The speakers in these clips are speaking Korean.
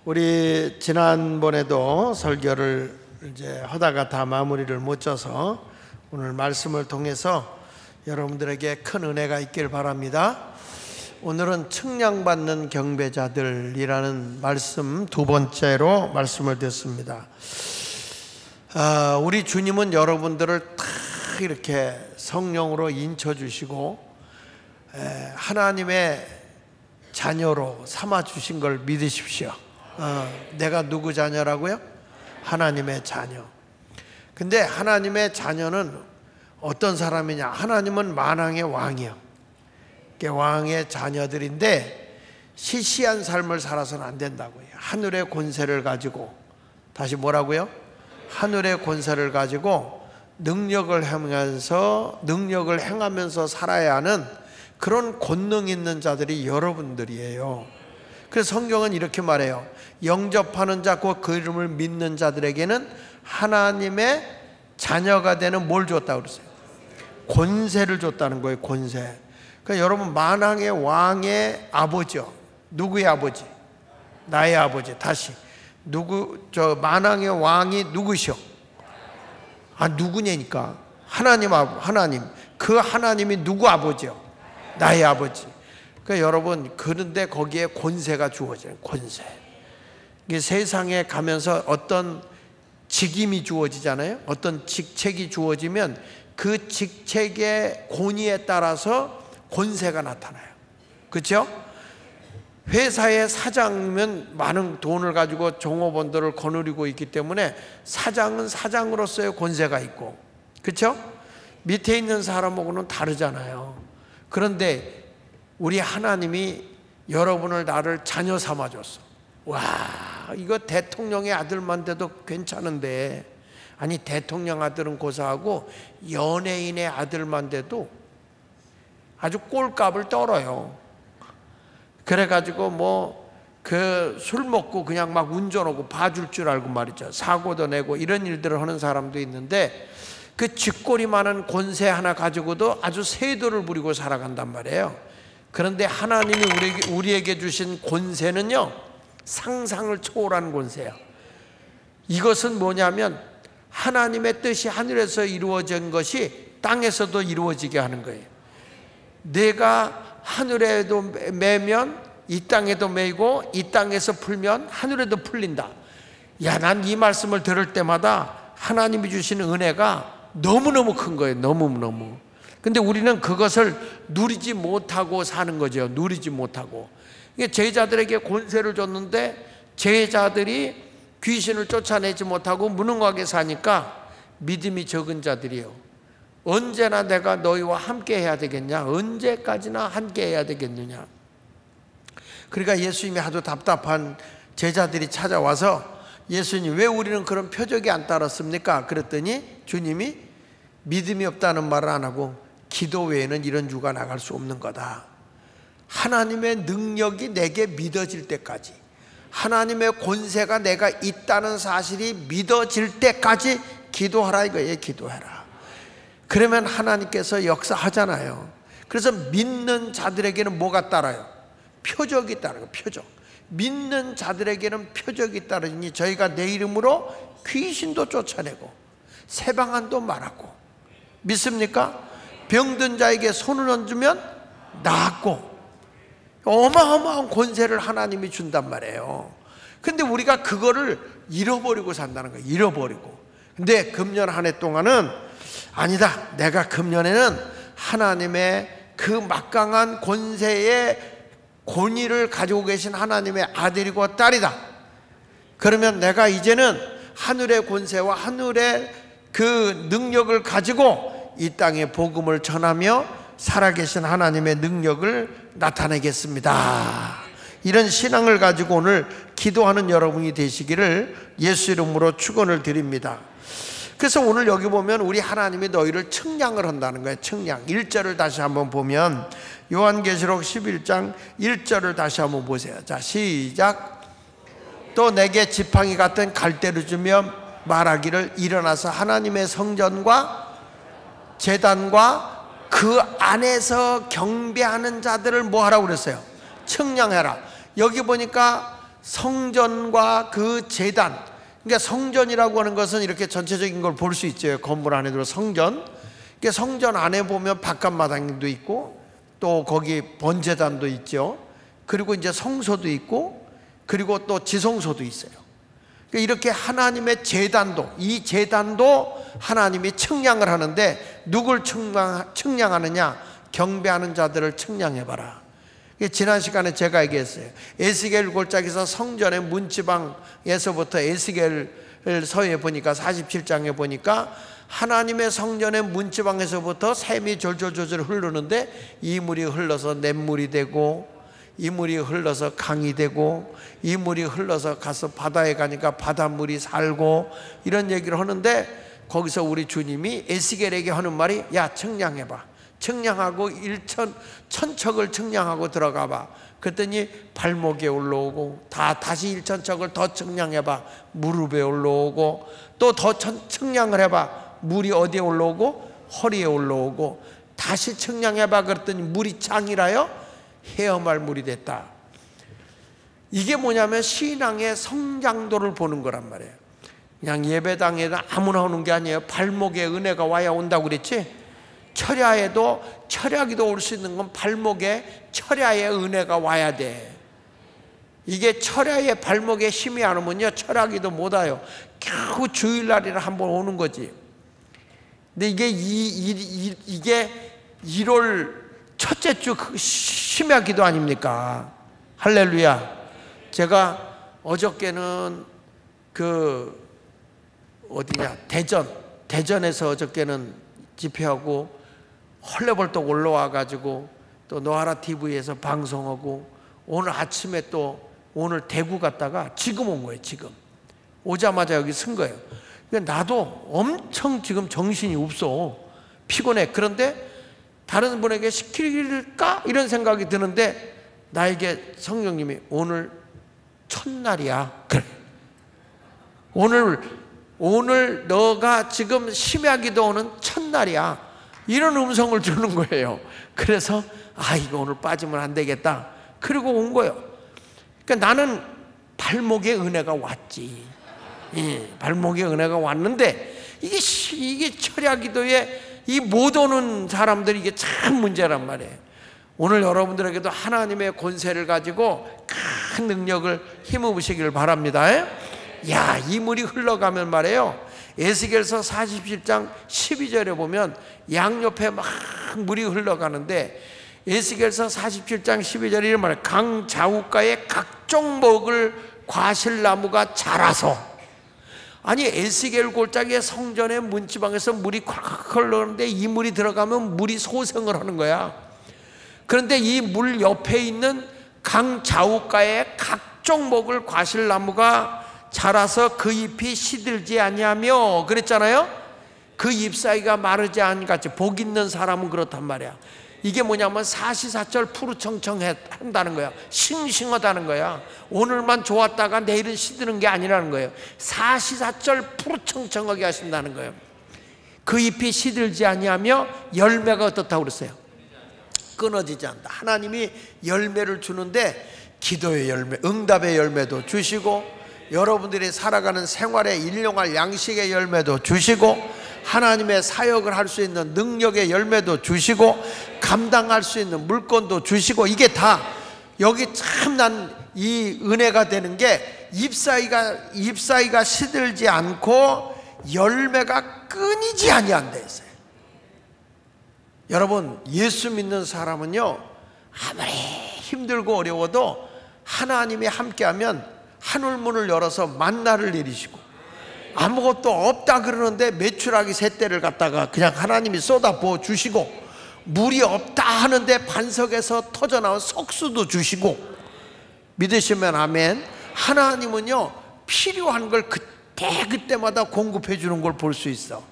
우리 지난번에도 설교를 이제 하다가 다 마무리를 못 져서 오늘 말씀을 통해서 여러분들에게 큰 은혜가 있길 바랍니다. 오늘은 측량받는 경배자들이라는 말씀 두 번째로 말씀을 듣습니다. 우리 주님은 여러분들을 다 이렇게 성령으로 인쳐주시고 하나님의 자녀로 삼아주신 걸 믿으십시오. 내가 누구 자녀라고요? 하나님의 자녀. 근데 하나님의 자녀는 어떤 사람이냐? 하나님은 만왕의 왕이요. 왕의 자녀들인데 시시한 삶을 살아서는 안 된다고요. 하늘의 권세를 가지고, 다시 뭐라고요? 하늘의 권세를 가지고 능력을 행하면서 살아야 하는 그런 권능 있는 자들이 여러분들이에요. 그래서 성경은 이렇게 말해요. 영접하는 자, 곧 그 이름을 믿는 자들에게는 하나님의 자녀가 되는 뭘 줬다고 그랬어요? 권세를 줬다는 거예요. 권세. 그러니까 여러분, 만왕의 왕의 아버지요. 누구의 아버지? 나의 아버지. 다시 만왕의 왕이 누구시오? 누구냐니까. 하나님. 그 하나님이 누구 아버지요? 나의 아버지. 그러니까 여러분, 그런데 거기에 권세가 주어져요. 권세. 이게 세상에 가면서 어떤 직임이 주어지잖아요. 어떤 직책이 주어지면 그 직책의 권위에 따라서 권세가 나타나요. 그렇죠? 회사의 사장이면 많은 돈을 가지고 종업원들을 거느리고 있기 때문에 사장은 사장으로서의 권세가 있고, 그렇죠? 밑에 있는 사람하고는 다르잖아요. 그런데 우리 하나님이 여러분을, 나를 자녀 삼아줬어. 와, 이거 대통령의 아들만 돼도 괜찮은데, 아니 대통령 아들은 고사하고 연예인의 아들만 돼도 아주 꼴값을 떨어요. 그래가지고 술 먹고 그냥 막 운전하고 봐줄 줄 알고 말이죠. 사고도 내고 이런 일들을 하는 사람도 있는데, 그 쥐꼬리 많은 권세 하나 가지고도 아주 세도를 부리고 살아간단 말이에요. 그런데 하나님이 우리에게 주신 권세는요, 상상을 초월한 권세예요. 이것은 뭐냐면 하나님의 뜻이 하늘에서 이루어진 것이 땅에서도 이루어지게 하는 거예요. 내가 하늘에도 매면 이 땅에도 매이고, 이 땅에서 풀면 하늘에도 풀린다. 야, 난 이 말씀을 들을 때마다 하나님이 주시는 은혜가 너무너무 큰 거예요. 너무너무. 근데 우리는 그것을 누리지 못하고 사는 거죠. 누리지 못하고. 제자들에게 권세를 줬는데 제자들이 귀신을 쫓아내지 못하고 무능하게 사니까 믿음이 적은 자들이요. 언제나 내가 너희와 함께 해야 되겠냐? 언제까지나 함께 해야 되겠느냐? 그러니까 예수님이 하도 답답한 제자들이 찾아와서, 예수님, 왜 우리는 그런 표적이 안 따랐습니까? 그랬더니 주님이 믿음이 없다는 말을 안 하고, 기도 외에는 이런 주가 나갈 수 없는 거다. 하나님의 능력이 내게 믿어질 때까지, 하나님의 권세가 내가 있다는 사실이 믿어질 때까지 기도하라 이거예요. 기도해라. 그러면 하나님께서 역사하잖아요. 그래서 믿는 자들에게는 뭐가 따라요? 표적이 따라요. 표적. 믿는 자들에게는 표적이 따르니 저희가 내 이름으로 귀신도 쫓아내고 세방한도 말하고, 믿습니까? 병든 자에게 손을 얹으면 낫고, 어마어마한 권세를 하나님이 준단 말이에요. 근데 우리가 그거를 잃어버리고 산다는 거예요. 잃어버리고. 근데 금년 한 해 동안은 아니다, 내가 금년에는 하나님의 그 막강한 권세의 권위를 가지고 계신 하나님의 아들이고 딸이다. 그러면 내가 이제는 하늘의 권세와 하늘의 그 능력을 가지고 이 땅에 복음을 전하며 살아계신 하나님의 능력을 나타내겠습니다. 이런 신앙을 가지고 오늘 기도하는 여러분이 되시기를 예수 이름으로 축원을 드립니다. 그래서 오늘 여기 보면 우리 하나님이 너희를 측량을 한다는 거예요. 측량. 1절을 다시 한번 보면, 요한계시록 11장 1절을 다시 한번 보세요. 자, 시작. 또 내게 지팡이 같은 갈대를 주며 말하기를, 일어나서 하나님의 성전과 제단과 그 안에서 경배하는 자들을 뭐 하라고 그랬어요? 측량해라. 여기 보니까 성전과 그 제단, 그러니까 성전이라고 하는 것은 이렇게 전체적인 걸 볼 수 있죠. 건물 안에 들어 성전. 그러니까 성전 안에 보면 바깥마당도 있고 또 거기 번제단도 있죠. 그리고 이제 성소도 있고 그리고 또 지성소도 있어요. 그러니까 이렇게 하나님의 제단도, 이 제단도 하나님이 측량을 하는데 누굴 측량하느냐? 경배하는 자들을 측량해봐라. 지난 시간에 제가 얘기했어요. 에스겔 골짜기에서 성전의 문지방에서부터 에스겔서에 보니까 47장에 보니까 하나님의 성전의 문지방에서부터 샘이 졸졸졸 흐르는데 이 물이 흘러서 냇물이 되고 이 물이 흘러서 강이 되고 이 물이 흘러서 가서 바다에 가니까 바닷물이 살고 이런 얘기를 하는데 거기서 우리 주님이 에스겔에게 하는 말이 야 측량해봐. 측량하고 천척을 측량하고 들어가봐. 그랬더니 발목에 올라오고 다시 1천척을 더 측량해봐. 무릎에 올라오고 또 더 측량을 해봐. 물이 어디에 올라오고 허리에 올라오고 다시 측량해봐. 그랬더니 물이 창이라요 헤엄할 물이 됐다. 이게 뭐냐면 신앙의 성장도를 보는 거란 말이에요. 그냥 예배당에도 아무나 오는 게 아니에요. 발목에 은혜가 와야 온다고 그랬지. 철야기도 올 수 있는 건 발목에 철야의 은혜가 와야 돼. 이게 철야의 발목에 힘이 안 오면요 철야기도 못 와요. 겨우 주일날이나 한번 오는 거지. 근데 이게 1월 첫째 주 심야기도 아닙니까? 할렐루야. 제가 어저께는 대전에서 어저께는 집회하고 헐레벌떡 올라와가지고 또 노아라 TV에서 방송하고 오늘 아침에 또 오늘 대구 갔다가 지금 온 거예요. 지금 오자마자 여기 쓴 거예요. 나도 엄청 지금 정신이 없어. 피곤해. 그런데 다른 분에게 시킬까? 이런 생각이 드는데 나에게 성령님이 오늘 첫날이야. 그래. 오늘 너가 지금 심야기도 오는 첫날이야. 이런 음성을 주는 거예요. 그래서 이거 오늘 빠지면 안 되겠다. 그리고 온 거예요. 그러니까 나는 발목에 은혜가 왔지. 발목에 은혜가 왔는데 이게 철야기도에 이 못 오는 사람들이 이게 참 문제란 말이에요. 오늘 여러분들에게도 하나님의 권세를 가지고 큰 능력을 힘입으시길 바랍니다. 야, 이 물이 흘러가면 말이에요. 에스겔서 47장 12절에 보면 양옆에 막 물이 흘러가는데 에스겔서 47장 12절에 이런 말이에요. 강 좌우가에 각종 먹을 과실나무가 자라서. 아니 에스겔 골짜기의 성전의 문지방에서 물이 콱콱 흘러오는데 이 물이 들어가면 물이 소생을 하는 거야. 그런데 이 물 옆에 있는 강 좌우가에 각종 먹을 과실나무가 자라서 그 잎이 시들지 아니하며 그랬잖아요. 그 잎사이가 마르지 않같이 복 있는 사람은 그렇단 말이야. 이게 뭐냐면 사시사철 푸르청청한다는 거야. 싱싱하다는 거야. 오늘만 좋았다가 내일은 시드는 게 아니라는 거예요. 사시사철 푸르청청하게 하신다는 거예요. 그 잎이 시들지 아니하며 열매가 어떻다고 그랬어요? 끊어지지 않는다. 하나님이 열매를 주는데 기도의 열매, 응답의 열매도 주시고 여러분들이 살아가는 생활에 일용할 양식의 열매도 주시고 하나님의 사역을 할 수 있는 능력의 열매도 주시고 감당할 수 있는 물건도 주시고 이게 다 여기 참 난 이 은혜가 되는 게 잎사이가 시들지 않고 열매가 끊이지 아니한다 했어요. 여러분 예수 믿는 사람은요 아무리 힘들고 어려워도 하나님이 함께하면 하늘문을 열어서 만나를 내리시고 아무것도 없다 그러는데 메추라기 셋대를 갖다가 그냥 하나님이 쏟아부어 주시고 물이 없다 하는데 반석에서 터져나온 석수도 주시고 믿으시면 아멘. 하나님은요 필요한 걸 그때마다 공급해 주는 걸 볼 수 있어.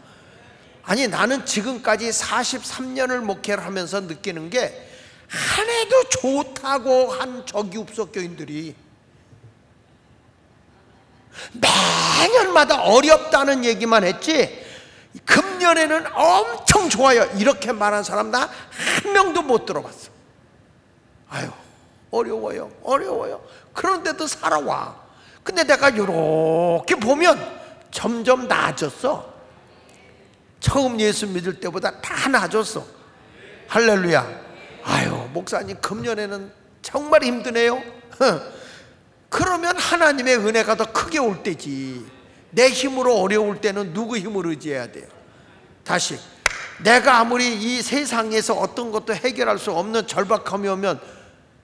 아니 나는 지금까지 43년을 목회를 하면서 느끼는 게 한 해도 좋다고 한 저기업소교인들이 매년마다 어렵다는 얘기만 했지 금년에는 엄청 좋아요 이렇게 말한 사람 나 한 명도 못 들어봤어. 아유 어려워요. 그런데도 살아와. 근데 내가 이렇게 보면 점점 나아졌어. 처음 예수 믿을 때보다 다 나아졌어. 할렐루야. 아유, 목사님 금년에는 정말 힘드네요. 그러면 하나님의 은혜가 더 크게 올 때지. 내 힘으로 어려울 때는 누구 힘을 의지해야 돼요? 다시, 내가 아무리 이 세상에서 어떤 것도 해결할 수 없는 절박함이 오면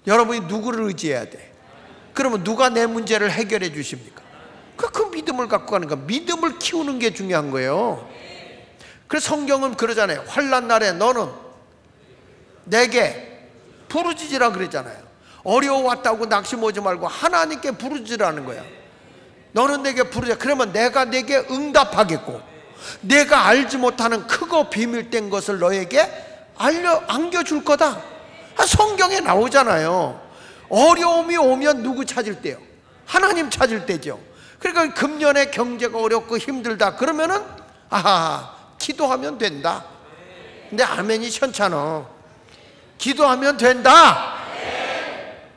여러분이 누구를 의지해야 돼? 그러면 누가 내 문제를 해결해 주십니까? 그 믿음을 갖고 가는 거야. 믿음을 키우는 게 중요한 거예요. 그래서 성경은 그러잖아요. 환난 날에 너는 내게 부르짖으라 그랬잖아요. 어려웠다고 낙심하지 말고 하나님께 부르짖으라는 거야. 너는 내게 부르짖어. 그러면 내가 내게 응답하겠고, 내가 알지 못하는 크고 비밀된 것을 너에게 안겨줄 거다. 성경에 나오잖아요. 어려움이 오면 누구 찾을 때요? 하나님 찾을 때죠. 그러니까 금년에 경제가 어렵고 힘들다 그러면은 아하, 기도하면 된다. 근데 아멘이 시원찮아. 기도하면 된다.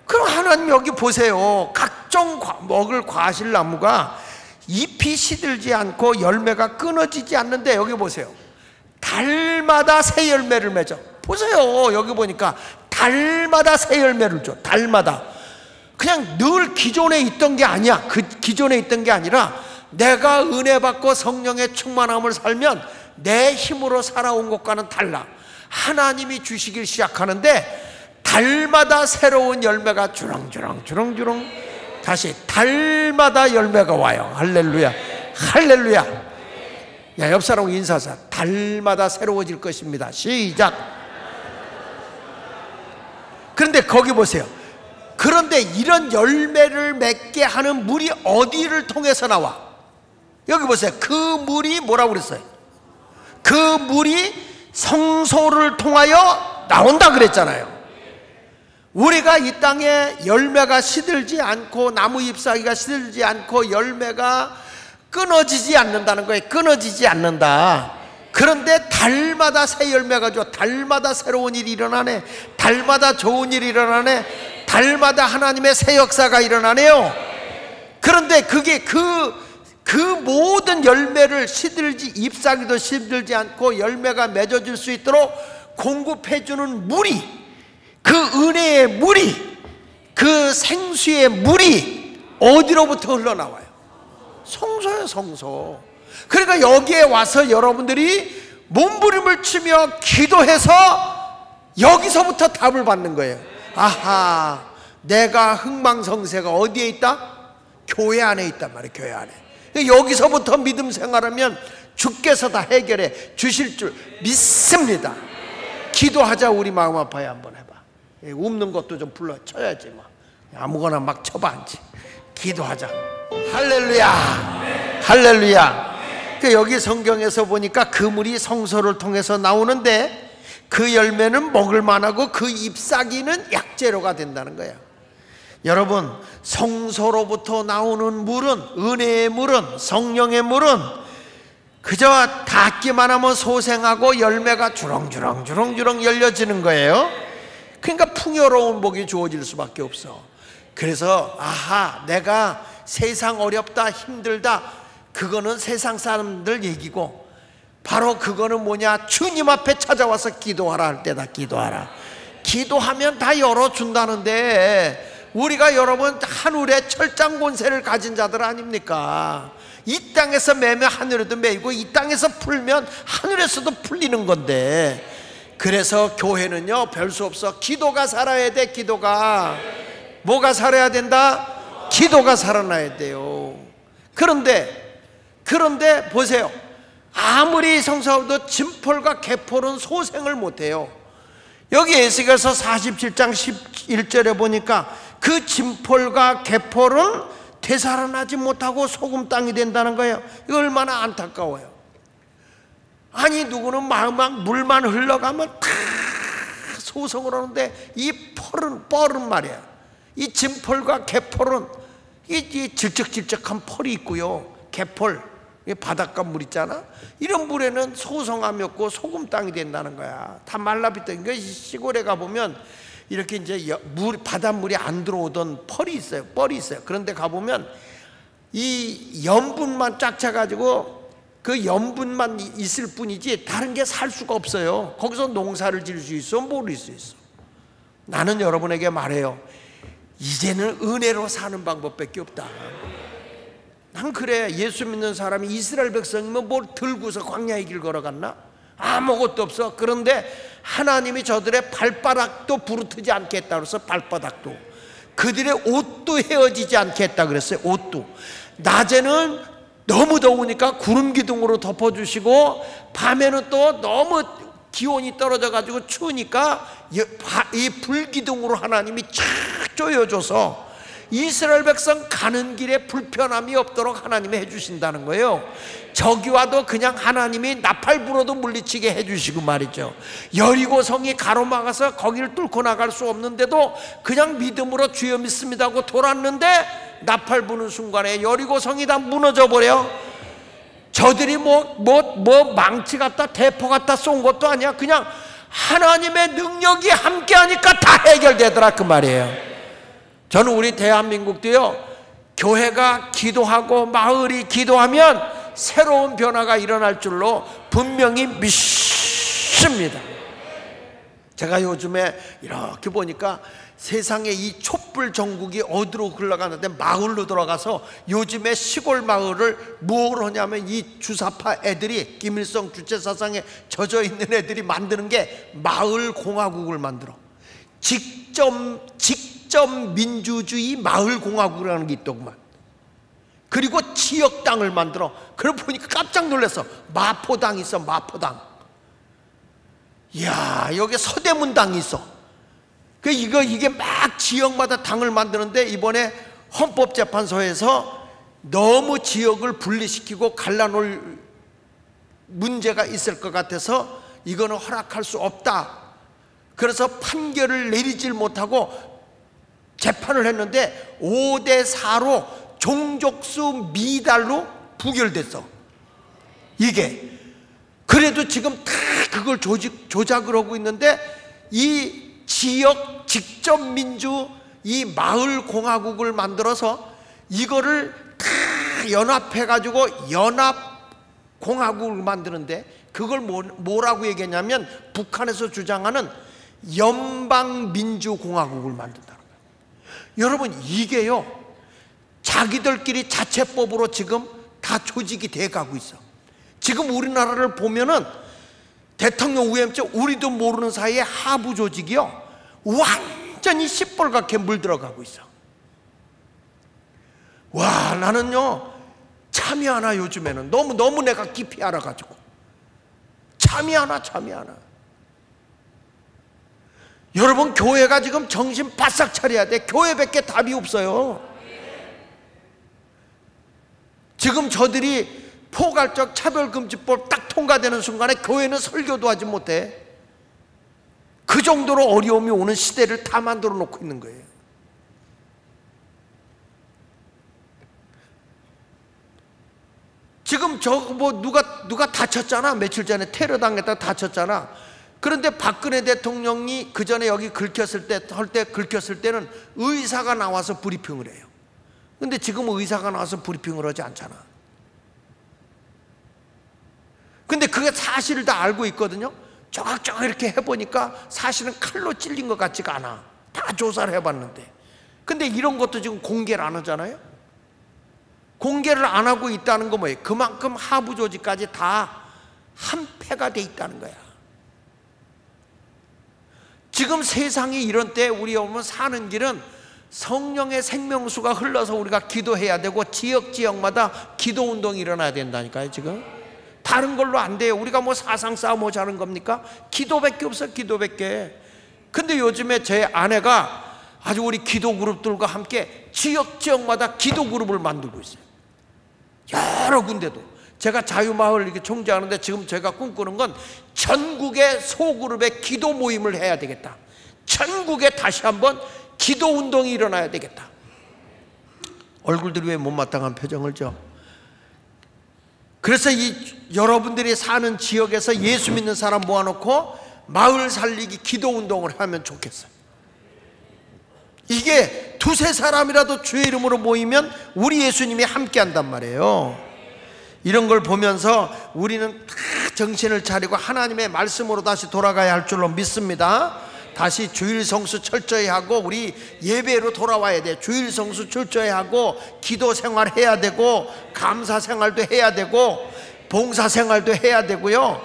그럼 하나님 여기 보세요. 각종 먹을 과실 나무가 잎이 시들지 않고 열매가 끊어지지 않는데, 여기 보세요. 달마다 새 열매를 맺어. 보세요. 여기 보니까 달마다 새 열매를 줘. 달마다. 그냥 늘 기존에 있던 게 아니야. 그 기존에 있던 게 아니라 내가 은혜 받고 성령의 충만함을 살면 내 힘으로 살아온 것과는 달라. 하나님이 주시길 시작하는데 달마다 새로운 열매가 주렁주렁 다시 달마다 열매가 와요. 할렐루야. 할렐루야. 야, 옆 사람하고 인사하자. 달마다 새로워질 것입니다. 시작. 그런데 거기 보세요. 그런데 이런 열매를 맺게 하는 물이 어디를 통해서 나와? 여기 보세요. 그 물이 뭐라고 그랬어요? 그 물이 성소를 통하여 나온다 그랬잖아요. 우리가 이 땅에 열매가 시들지 않고 나무 잎사귀가 시들지 않고 열매가 끊어지지 않는다는 거예요. 끊어지지 않는다. 그런데 달마다 새 열매가 줘. 달마다 새로운 일이 일어나네. 달마다 좋은 일이 일어나네. 달마다 하나님의 새 역사가 일어나네요. 그런데 그게 그 모든 열매를 잎사귀도 시들지 않고 열매가 맺어질 수 있도록 공급해주는 물이, 그 은혜의 물이, 그 생수의 물이 어디로부터 흘러나와요? 성소예요, 성소. 그러니까 여기에 와서 여러분들이 몸부림을 치며 기도해서 여기서부터 답을 받는 거예요. 아하, 내가 흥망성쇠가 어디에 있다? 교회 안에 있단 말이에요. 교회 안에. 여기서부터 믿음 생활하면 주께서 다 해결해 주실 줄 믿습니다. 기도하자. 우리 마음 아파요. 한번 해봐. 웃는 것도 좀 불러 쳐야지. 뭐 아무거나 막 쳐봐 앉지. 기도하자. 할렐루야. 할렐루야. 여기 성경에서 보니까 그 물이 성소를 통해서 나오는데 그 열매는 먹을 만하고 그 잎사귀는 약재료가 된다는 거예요. 여러분, 성소로부터 나오는 물은, 은혜의 물은, 성령의 물은 그저 닿기만 하면 소생하고 열매가 주렁주렁 열려지는 거예요. 그러니까 풍요로운 복이 주어질 수밖에 없어. 그래서 아하, 내가 세상 어렵다 힘들다, 그거는 세상 사람들 얘기고 바로 그거는 뭐냐? 주님 앞에 찾아와서 기도하라 할 때다. 기도하라. 기도하면 다 열어준다는데 우리가 여러분 하늘의 철장 권세를 가진 자들 아닙니까? 이 땅에서 매면 하늘에도 매이고 이 땅에서 풀면 하늘에서도 풀리는 건데, 그래서 교회는요 별 수 없어. 기도가 살아야 돼. 기도가. 뭐가 살아야 된다? 기도가 살아나야 돼요. 그런데 보세요. 아무리 성사해도 진폴과 개폴은 소생을 못해요. 여기 에스겔서 47장 11절에 보니까 그 진폴과 개폴은 되살아나지 못하고 소금 땅이 된다는 거예요. 이거 얼마나 안타까워요. 아니 누구는 막 물만 흘러가면 다 소성을 하는데 이 펄은 말이야. 이 진폴과 개폴은 이 질적질적한 펄이 있고요. 개폴, 바닷가 물 있잖아. 이런 물에는 소성함이 없고 소금 땅이 된다는 거야. 다 말라비던. 시골에 가보면 이렇게 이제 바닷물이 안 들어오던 뻘이 있어요. 그런데 가보면 이 염분만 쫙 차가지고 그 염분만 있을 뿐이지 다른 게 살 수가 없어요. 거기서 농사를 지을 수 있어? 모를 수 있어. 나는 여러분에게 말해요. 이제는 은혜로 사는 방법밖에 없다. 난 그래. 예수 믿는 사람이 이스라엘 백성이면 뭘 들고서 광야의 길 걸어갔나? 아무것도 없어. 그런데 하나님이 저들의 발바닥도 부르트지 않겠다 그래서 발바닥도, 그들의 옷도 헤어지지 않겠다 그랬어요. 옷도. 낮에는 너무 더우니까 구름 기둥으로 덮어주시고, 밤에는 또 너무 기온이 떨어져 가지고 추우니까 이 불기둥으로 하나님이 쫙 조여줘서 이스라엘 백성 가는 길에 불편함이 없도록 하나님이 해주신다는 거예요. 적이 와도 그냥 하나님이 나팔 불어도 물리치게 해주시고 말이죠. 여리고 성이 가로막아서 거기를 뚫고 나갈 수 없는데도 그냥 믿음으로 주여 믿습니다 하고 돌았는데 나팔 부는 순간에 여리고 성이 다 무너져 버려. 저들이 뭐 망치 갖다 대포 갖다 쏜 것도 아니야. 그냥 하나님의 능력이 함께하니까 다 해결되더라 그 말이에요. 저는 우리 대한민국도요, 교회가 기도하고 마을이 기도하면 새로운 변화가 일어날 줄로 분명히 믿습니다. 제가 요즘에 이렇게 보니까 세상에 이 촛불 전국이 어디로 흘러가는데 마을로 들어가서 요즘에 시골 마을을 뭘 하냐면 이 주사파 애들이, 김일성 주체사상에 젖어 있는 애들이 만드는 게 마을 공화국을 만들어. 직접 민주주의 마을 공화국이라는 게 있더구만. 그리고 지역 당을 만들어. 그걸 보니까 깜짝 놀랐어. 마포당 있어. 마포당. 이야, 여기 서대문당이 있어. 이게 막 지역마다 당을 만드는데 이번에 헌법재판소에서 너무 지역을 분리시키고 갈라놓을 문제가 있을 것 같아서 이거는 허락할 수 없다. 그래서 판결을 내리질 못하고 재판을 했는데 5대4로 종족수 미달로 부결됐어. 이게 그래도 지금 다 그걸 조작을 하고 있는데 이 지역 직접 민주 이 마을 공화국을 만들어서 이거를 다 연합해 가지고 연합 공화국을 만드는데 그걸 뭐라고 얘기했냐면 북한에서 주장하는 연방민주공화국을 만든다는 거예요. 여러분, 이게요 자기들끼리 자체법으로 지금 다 조직이 돼 가고 있어. 지금 우리나라를 보면은 대통령 후임증 우리도 모르는 사이에 하부 조직이요 완전히 시뻘겋게 물들어가고 있어. 와, 나는요 참여하나 요즘에는 너무 내가 깊이 알아가지고 참여하나. 여러분, 교회가 지금 정신 바싹 차려야 돼. 교회밖에 답이 없어요. 지금 저들이 포괄적 차별금지법 딱 통과되는 순간에 교회는 설교도 하지 못해. 그 정도로 어려움이 오는 시대를 다 만들어 놓고 있는 거예요. 지금 누가 다쳤잖아. 며칠 전에 테러 당했다가 다쳤잖아. 그런데 박근혜 대통령이 그 전에 여기 긁혔을 때는 의사가 나와서 브리핑을 해요. 근데 지금 의사가 나와서 브리핑을 하지 않잖아. 근데 그게 사실을 다 알고 있거든요. 조각조각 이렇게 해보니까 사실은 칼로 찔린 것 같지가 않아. 다 조사를 해봤는데. 근데 이런 것도 지금 공개를 안 하잖아요. 공개를 안 하고 있다는 건 뭐예요? 그만큼 하부 조직까지 다 한패가 돼 있다는 거야. 지금 세상이 이런 때 우리 오면 사는 길은 성령의 생명수가 흘러서 우리가 기도해야 되고 지역마다 기도운동이 일어나야 된다니까요. 지금 다른 걸로 안 돼요. 우리가 뭐 사상 싸움 하자는 겁니까? 기도밖에 없어. 기도밖에. 근데 요즘에 제 아내가 아주 우리 기도 그룹들과 함께 지역마다 기도 그룹을 만들고 있어요. 여러 군데도. 제가 자유마을 이렇게 총재하는데 지금 제가 꿈꾸는 건 전국의 소그룹의 기도 모임을 해야 되겠다. 전국에 다시 한번 기도 운동이 일어나야 되겠다. 얼굴들이 왜 못마땅한 표정을 줘? 그래서 여러분들이 사는 지역에서 예수 믿는 사람 모아놓고 마을 살리기 기도 운동을 하면 좋겠어요. 이게 두세 사람이라도 주의 이름으로 모이면 우리 예수님이 함께 한단 말이에요. 이런 걸 보면서 우리는 다 정신을 차리고 하나님의 말씀으로 다시 돌아가야 할 줄로 믿습니다. 다시 주일 성수 철저히 하고 우리 예배로 돌아와야 돼. 주일 성수 철저히 하고 기도 생활 해야 되고 감사 생활도 해야 되고 봉사 생활도 해야 되고요.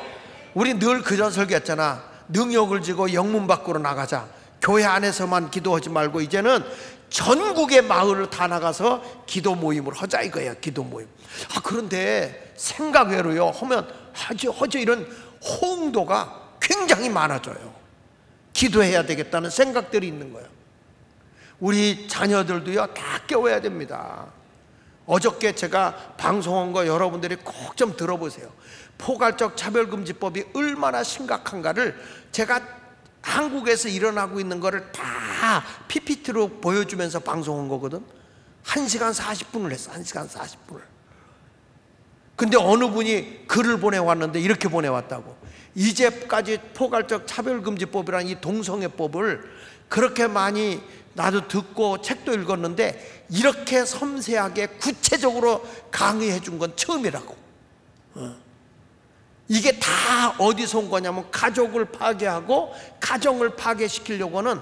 우리 늘 그런 설교했잖아. 능욕을 지고 영문 밖으로 나가자. 교회 안에서만 기도하지 말고 이제는 전국의 마을을 다 나가서 기도 모임을 하자 이거예요. 기도 모임. 그런데 생각외로요 하면 허저 이런 호응도가 굉장히 많아져요. 기도해야 되겠다는 생각들이 있는 거예요. 우리 자녀들도요 다 깨워야 됩니다. 어저께 제가 방송한 거 여러분들이 꼭 좀 들어보세요. 포괄적 차별금지법이 얼마나 심각한가를 제가 한국에서 일어나고 있는 거를 다 PPT로 보여주면서 방송한 거거든. 1시간 40분을 했어. 1시간 40분을. 근데 어느 분이 글을 보내왔는데 이렇게 보내왔다고. 이제까지 포괄적 차별금지법이라는 이 동성애법을 그렇게 많이 나도 듣고 책도 읽었는데 이렇게 섬세하게 구체적으로 강의해 준 건 처음이라고. 이게 다 어디서 온 거냐면 가족을 파괴하고 가정을 파괴시키려고는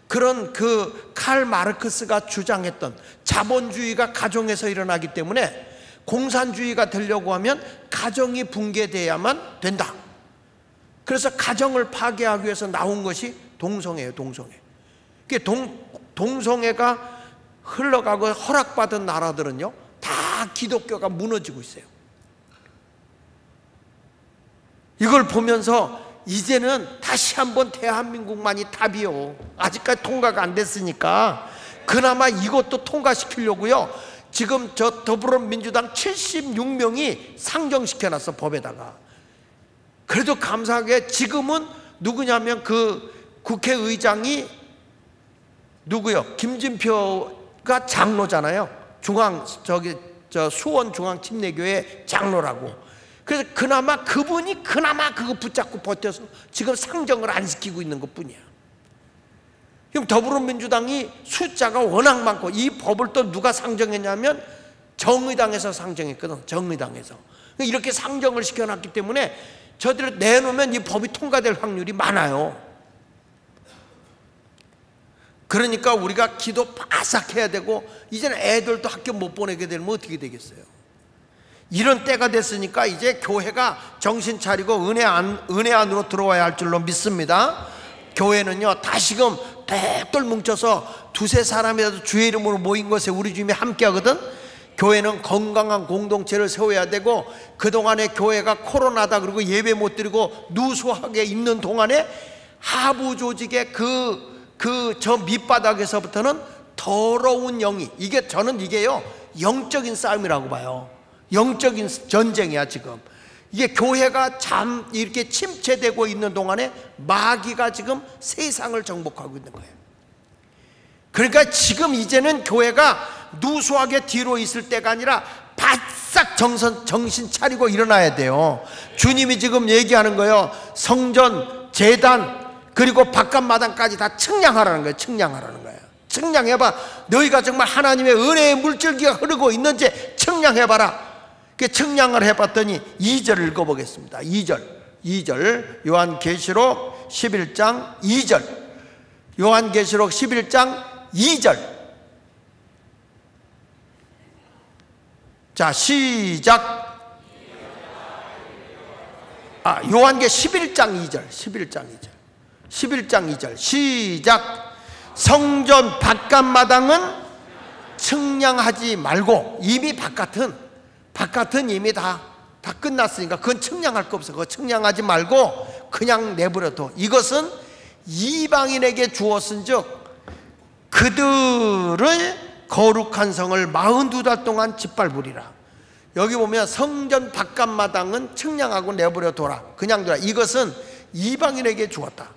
그런 그 칼 마르크스가 주장했던 자본주의가 가정에서 일어나기 때문에 공산주의가 되려고 하면 가정이 붕괴돼야만 된다. 그래서 가정을 파괴하기 위해서 나온 것이 동성애예요. 동성애. 동성애가 흘러가고 허락받은 나라들은요 다 기독교가 무너지고 있어요. 이걸 보면서 이제는 다시 한번 대한민국만이 답이요. 아직까지 통과가 안 됐으니까 그나마 이것도 통과시키려고요 지금 저 더불어민주당 76명이 상정시켜놨어. 법에다가. 그래도 감사하게 지금은 누구냐면 그 국회의장이 누구요? 김진표가 장로잖아요. 수원 중앙침례교회 장로라고. 그래서 그나마 그분이 그거 붙잡고 버텨서 지금 상정을 안 시키고 있는 것 뿐이야. 그럼 더불어민주당이 숫자가 워낙 많고 이 법을 또 누가 상정했냐면 정의당에서 상정했거든. 정의당에서. 이렇게 상정을 시켜놨기 때문에 저들을 내놓으면 이 법이 통과될 확률이 많아요. 그러니까 우리가 기도 바싹 해야 되고 이제는 애들도 학교 못 보내게 되면 어떻게 되겠어요? 이런 때가 됐으니까 이제 교회가 정신 차리고 은혜 안으로 들어와야 할 줄로 믿습니다. 교회는요 다시금 똘똘 뭉쳐서 두세 사람이라도 주의 이름으로 모인 것에 우리 주님이 함께 하거든. 교회는 건강한 공동체를 세워야 되고 그동안에 교회가 코로나다 그리고 예배 못 드리고 누수하게 있는 동안에 하부 조직의 저 밑바닥에서부터는 더러운 영이 저는 이게요 영적인 싸움이라고 봐요. 영적인 전쟁이야 지금. 이게 교회가 이렇게 침체되고 있는 동안에 마귀가 지금 세상을 정복하고 있는 거예요. 그러니까 지금 이제는 교회가 누수하게 뒤로 있을 때가 아니라 바싹 정신 차리고 일어나야 돼요. 주님이 지금 얘기하는 거예요. 성전, 제단 그리고 바깥마당까지 다 측량하라는 거예요. 측량하라는 거예요. 측량해봐. 너희가 정말 하나님의 은혜의 물줄기가 흐르고 있는지 측량해봐라. 측량을 해봤더니 2절 읽어보겠습니다. 2절 요한계시록 11장 2절 요한계시록 11장 2절 자 시작. 요한계 11장 2절 11장 2절 시작. 성전 바깥마당은 측량하지 말고 이미 바깥은 이미 다 끝났으니까 그건 측량할 거 없어. 그거 측량하지 말고 그냥 내버려둬. 이것은 이방인에게 주었은즉 그들의 거룩한 성을 42달 동안 짓밟으리라. 여기 보면 성전 바깥마당은 측량하고 내버려둬라. 그냥 둬라. 이것은 이방인에게 주었다.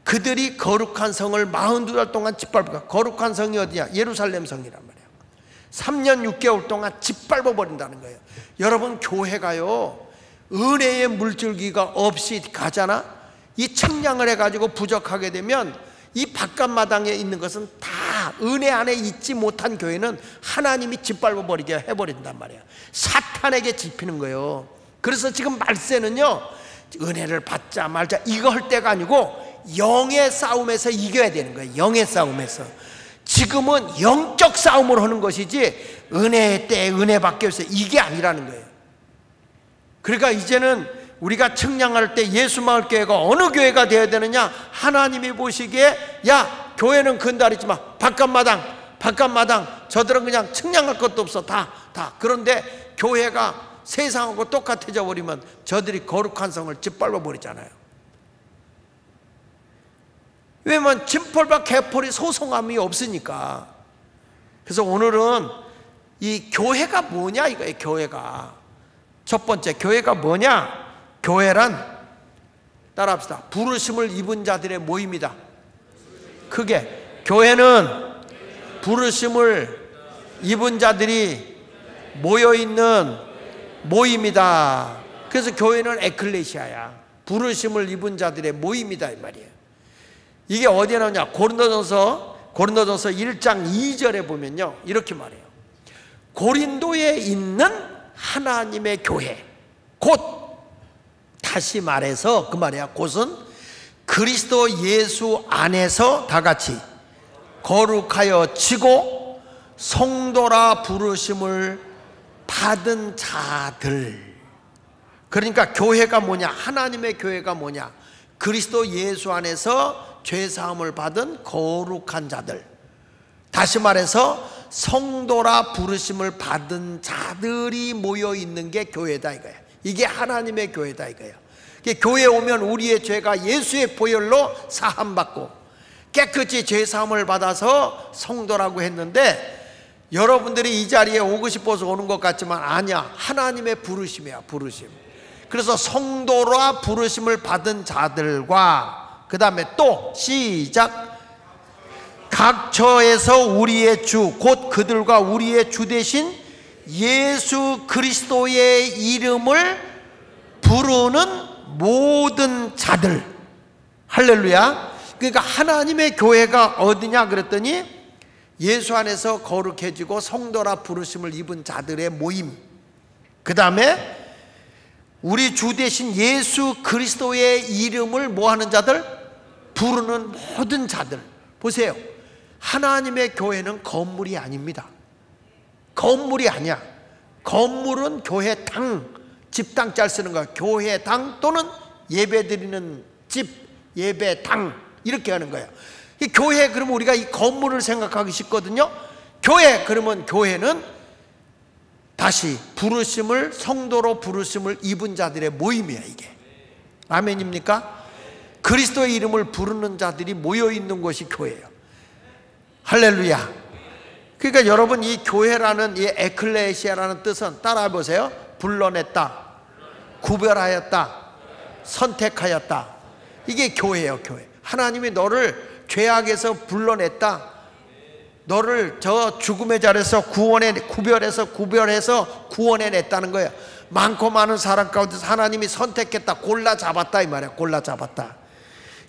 그들이 거룩한 성을 42달 동안 짓밟을까. 거룩한 성이 어디냐? 예루살렘 성이란 말이야. 3년 6개월 동안 짓밟아 버린다는 거예요. 여러분 교회가요 은혜의 물줄기가 없이 가잖아. 이 측량을 해가지고 부족하게 되면 이 바깥마당에 있는 것은 다 은혜 안에 있지 못한 교회는 하나님이 짓밟아 버리게 해버린단 말이에요. 사탄에게 집히는 거예요. 그래서 지금 말세는요, 은혜를 받자 말자 이거 할 때가 아니고 영의 싸움에서 이겨야 되는 거예요. 영의 싸움에서. 지금은 영적 싸움을 하는 것이지 은혜의 때에 은혜 받기 위해서 이게 아니라는 거예요. 그러니까 이제는 우리가 청량할 때 예수마을교회가 어느 교회가 되어야 되느냐, 하나님이 보시기에 야 교회는 근다리지 마, 바깥마당 저들은 그냥 청량할 것도 없어 다. 그런데 교회가 세상하고 똑같아져 버리면 저들이 거룩한 성을 짓밟아 버리잖아요. 왜냐면 진펄과 개펄이 소송함이 없으니까. 그래서 오늘은 이 교회가 뭐냐 이거예요. 교회가 첫 번째, 교회가 뭐냐? 교회란, 따라합시다, 부르심을 입은 자들의 모임이다. 크게, 교회는 부르심을 입은 자들이 모여있는 모임이다. 그래서 교회는 에클레시아야, 부르심을 입은 자들의 모임이다 이 말이에요. 이게 어디에 나오냐? 고린도전서 1장 2절에 보면요 이렇게 말해요. 고린도에 있는 하나님의 교회, 곧, 다시 말해서 그 말이야, 곧은 그리스도 예수 안에서 다 같이 거룩하여 지고 성도라 부르심을 받은 자들. 그러니까 교회가 뭐냐? 하나님의 교회가 뭐냐? 그리스도 예수 안에서 죄사함을 받은 거룩한 자들. 다시 말해서 성도라 부르심을 받은 자들이 모여 있는 게 교회다 이거야. 이게 하나님의 교회다 이거야. 교회에 오면 우리의 죄가 예수의 보혈로 사함받고 깨끗이 죄사함을 받아서 성도라고 했는데, 여러분들이 이 자리에 오고 싶어서 오는 것 같지만 아니야, 하나님의 부르심이야, 부르심. 그래서 성도라 부르심을 받은 자들과, 그 다음에 또 시작, 각처에서 우리의 주 곧 그들과 우리의 주 대신 예수 그리스도의 이름을 부르는 모든 자들. 할렐루야. 그러니까 하나님의 교회가 어디냐 그랬더니 예수 안에서 거룩해지고 성도라 부르심을 입은 자들의 모임. 그 다음에 우리 주 대신 예수 그리스도의 이름을 뭐하는 자들? 부르는 모든 자들. 보세요, 하나님의 교회는 건물이 아닙니다. 건물이 아니야. 건물은 교회당, 집당 짤 쓰는 거야. 교회당 또는 예배드리는 집, 예배당 이렇게 하는 거야. 이 교회 그러면 우리가 이 건물을 생각하기 쉽거든요. 교회 그러면 교회는 다시 부르심을, 성도로 부르심을 입은 자들의 모임이야 이게. 아멘입니까? 그리스도의 이름을 부르는 자들이 모여있는 곳이 교회예요. 할렐루야. 그러니까 여러분, 이 교회라는, 이 에클레시아라는 뜻은 따라해 보세요. 불러냈다, 구별하였다, 선택하였다. 이게 교회예요. 교회. 하나님이 너를 죄악에서 불러냈다, 너를 저 죽음의 자리에서 구별해서 구원해 냈다는 거예요. 많고 많은 사람 가운데서 하나님이 선택했다, 골라 잡았다 이 말이야. 골라 잡았다.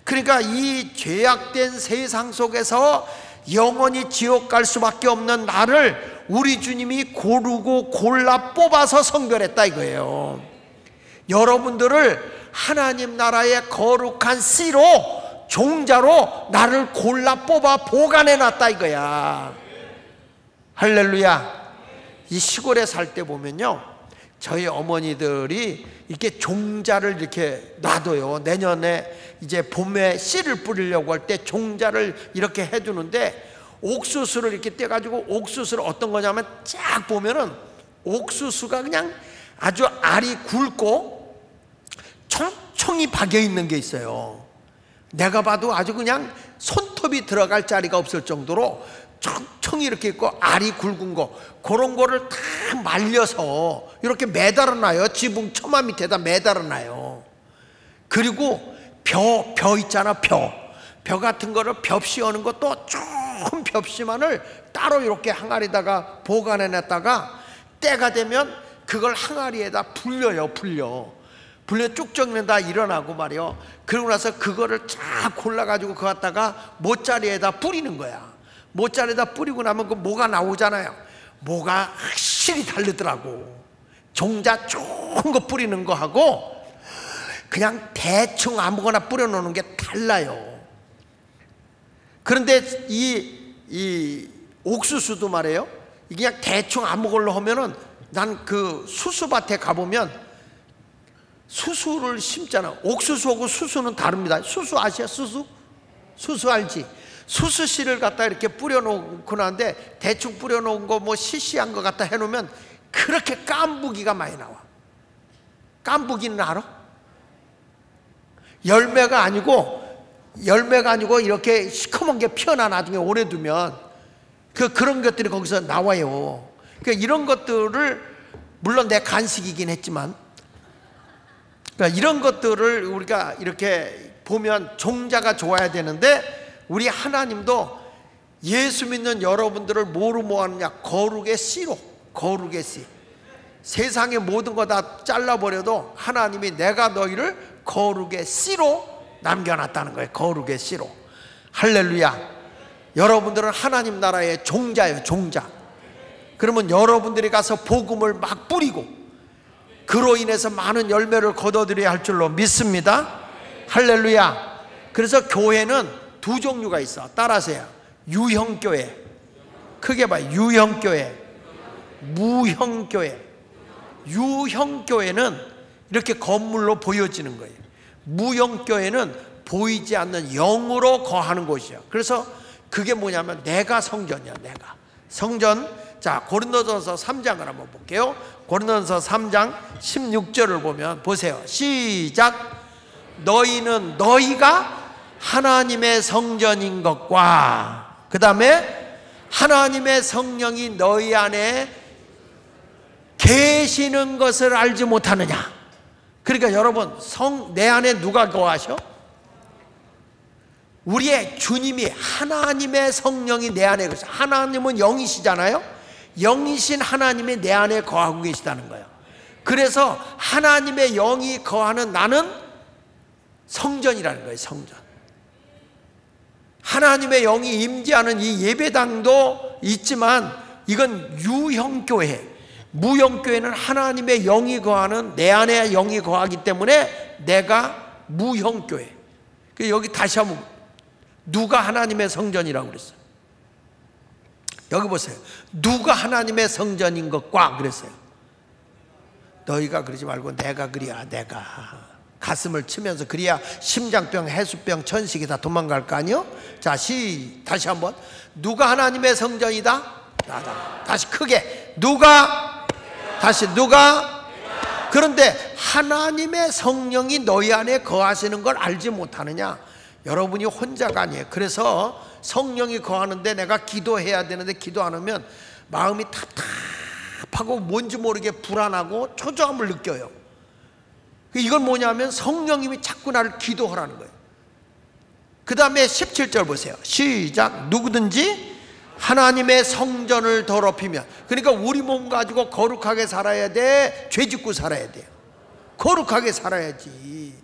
그러니까 이 죄악된 세상 속에서 영원히 지옥 갈 수밖에 없는 나를 우리 주님이 고르고 골라 뽑아서 성별했다 이거예요. 여러분들을 하나님 나라의 거룩한 씨로, 종자로 나를 골라 뽑아 보관해 놨다 이거야. 할렐루야. 이 시골에 살 때 보면요, 저희 어머니들이 이렇게 종자를 이렇게 놔둬요. 내년에 이제 봄에 씨를 뿌리려고 할 때 종자를 이렇게 해두는데, 옥수수를 이렇게 떼가지고, 옥수수를 어떤 거냐면 쫙 보면은 옥수수가 그냥 아주 알이 굵고 총총이 박여 있는 게 있어요. 내가 봐도 아주 그냥 손톱이 들어갈 자리가 없을 정도로 총총이 이렇게 있고 알이 굵은 거, 그런 거를 다 말려서 이렇게 매달아 놔요. 지붕 처마 밑에다 매달아 놔요. 그리고 벼 있잖아. 벼 같은 거를 벽시 오는 것도 좋은 벽시만을 따로 이렇게 항아리다가 보관해 놨다가 때가 되면 그걸 항아리에다 불려 쭉 적는다 일어나고 말이요. 그러고 나서 그거를 쫙 골라가지고 그거 갖다가 못자리에다 뿌리는 거야. 모짜리에다 뿌리고 나면 그 모가 나오잖아요. 모가 확실히 다르더라고. 종자 좋은 거 뿌리는 거하고 그냥 대충 아무거나 뿌려놓는 게 달라요. 그런데 이 옥수수도 말이에요. 이게 그냥 대충 아무걸로 하면은, 난 그 수수밭에 가보면 수수를 심잖아. 옥수수하고 수수는 다릅니다. 수수 아시아? 수수 알지? 수수 씨를 갖다 이렇게 뿌려놓고 나는데, 대충 뿌려놓은 거 뭐 시시한 거 갖다 해놓으면 그렇게 깐부기가 많이 나와. 깐부기는 알아? 열매가 아니고 이렇게 시커먼 게 피어나. 나중에 오래 두면 그런 것들이 거기서 나와요. 그러니까 이런 것들을, 물론 내 간식이긴 했지만, 그러니까 이런 것들을 우리가 이렇게 보면 종자가 좋아야 되는데, 우리 하나님도 예수 믿는 여러분들을 뭐로 모았느냐? 거룩의 씨로. 거룩의 씨. 세상의 모든 거 다 잘라버려도 하나님이 내가 너희를 거룩의 씨로 남겨놨다는 거예요. 거룩의 씨로. 할렐루야. 여러분들은 하나님 나라의 종자예요. 종자. 그러면 여러분들이 가서 복음을 막 뿌리고 그로 인해서 많은 열매를 거둬들여야 할 줄로 믿습니다. 할렐루야. 그래서 교회는 두 종류가 있어. 따라하세요. 유형교회. 크게 봐요. 유형교회, 무형교회. 유형교회는 이렇게 건물로 보여지는 거예요. 무형교회는 보이지 않는 영으로 거하는 곳이야. 그래서 그게 뭐냐면 내가 성전이야. 내가 성전. 자, 고린도전서 3장을 한번 볼게요. 고린도전서 3장 16절을 보면, 보세요. 시작. 너희는 너희가 하나님의 성전인 것과, 그 다음에 하나님의 성령이 너희 안에 계시는 것을 알지 못하느냐. 그러니까 여러분, 내 안에 누가 거하셔? 우리의 주님이, 하나님의 성령이 내 안에 거하셔. 하나님은 영이시잖아요. 영이신 하나님이 내 안에 거하고 계시다는 거예요. 그래서 하나님의 영이 거하는 나는 성전이라는 거예요. 성전. 하나님의 영이 임재하는 이 예배당도 있지만 이건 유형교회. 무형교회는 하나님의 영이 거하는, 내 안에 영이 거하기 때문에 내가 무형교회. 여기 다시 한번, 누가 하나님의 성전이라고 그랬어요? 여기 보세요. 누가 하나님의 성전인 것과 그랬어요. 너희가 그러지 말고 내가 그리야. 내가 가슴을 치면서 그래야 심장병, 해수병, 천식이 다 도망갈 거 아니요? 자, 다시 한번. 누가 하나님의 성전이다? 나다. 다시 크게. 누가? 다시 누가? 그런데 하나님의 성령이 너희 안에 거하시는 걸 알지 못하느냐? 여러분이 혼자가 아니에요. 그래서 성령이 거하는데 내가 기도해야 되는데 기도 안 하면 마음이 답답하고 뭔지 모르게 불안하고 초조함을 느껴요. 이건 뭐냐면 성령님이 자꾸 나를 기도하라는 거예요. 그 다음에 17절 보세요. 시작. 누구든지 하나님의 성전을 더럽히면, 그러니까 우리 몸 가지고 거룩하게 살아야 돼? 죄 짓고 살아야 돼요? 거룩하게 살아야지.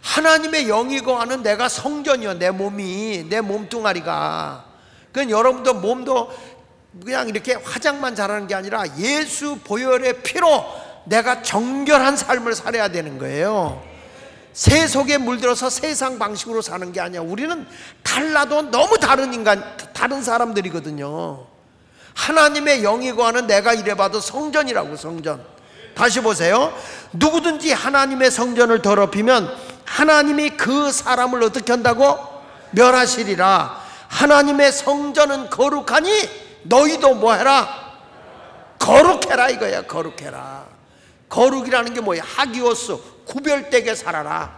하나님의 영이 거하는 내가 성전이요. 내 몸이, 내 몸뚱아리가. 그건 여러분도 몸도 그냥 이렇게 화장만 잘하는 게 아니라 예수 보혈의 피로 내가 정결한 삶을 살아야 되는 거예요. 세속에 물들어서 세상 방식으로 사는 게 아니야. 우리는 달라도 너무 다른 인간, 다른 사람들이거든요. 하나님의 영이 거하는 내가 이래봐도 성전이라고. 성전. 다시 보세요. 누구든지 하나님의 성전을 더럽히면 하나님이 그 사람을 어떻게 한다고? 멸하시리라. 하나님의 성전은 거룩하니 너희도 뭐해라? 거룩해라 이거야. 거룩해라. 거룩이라는 게 뭐야? 하기오스, 구별되게 살아라.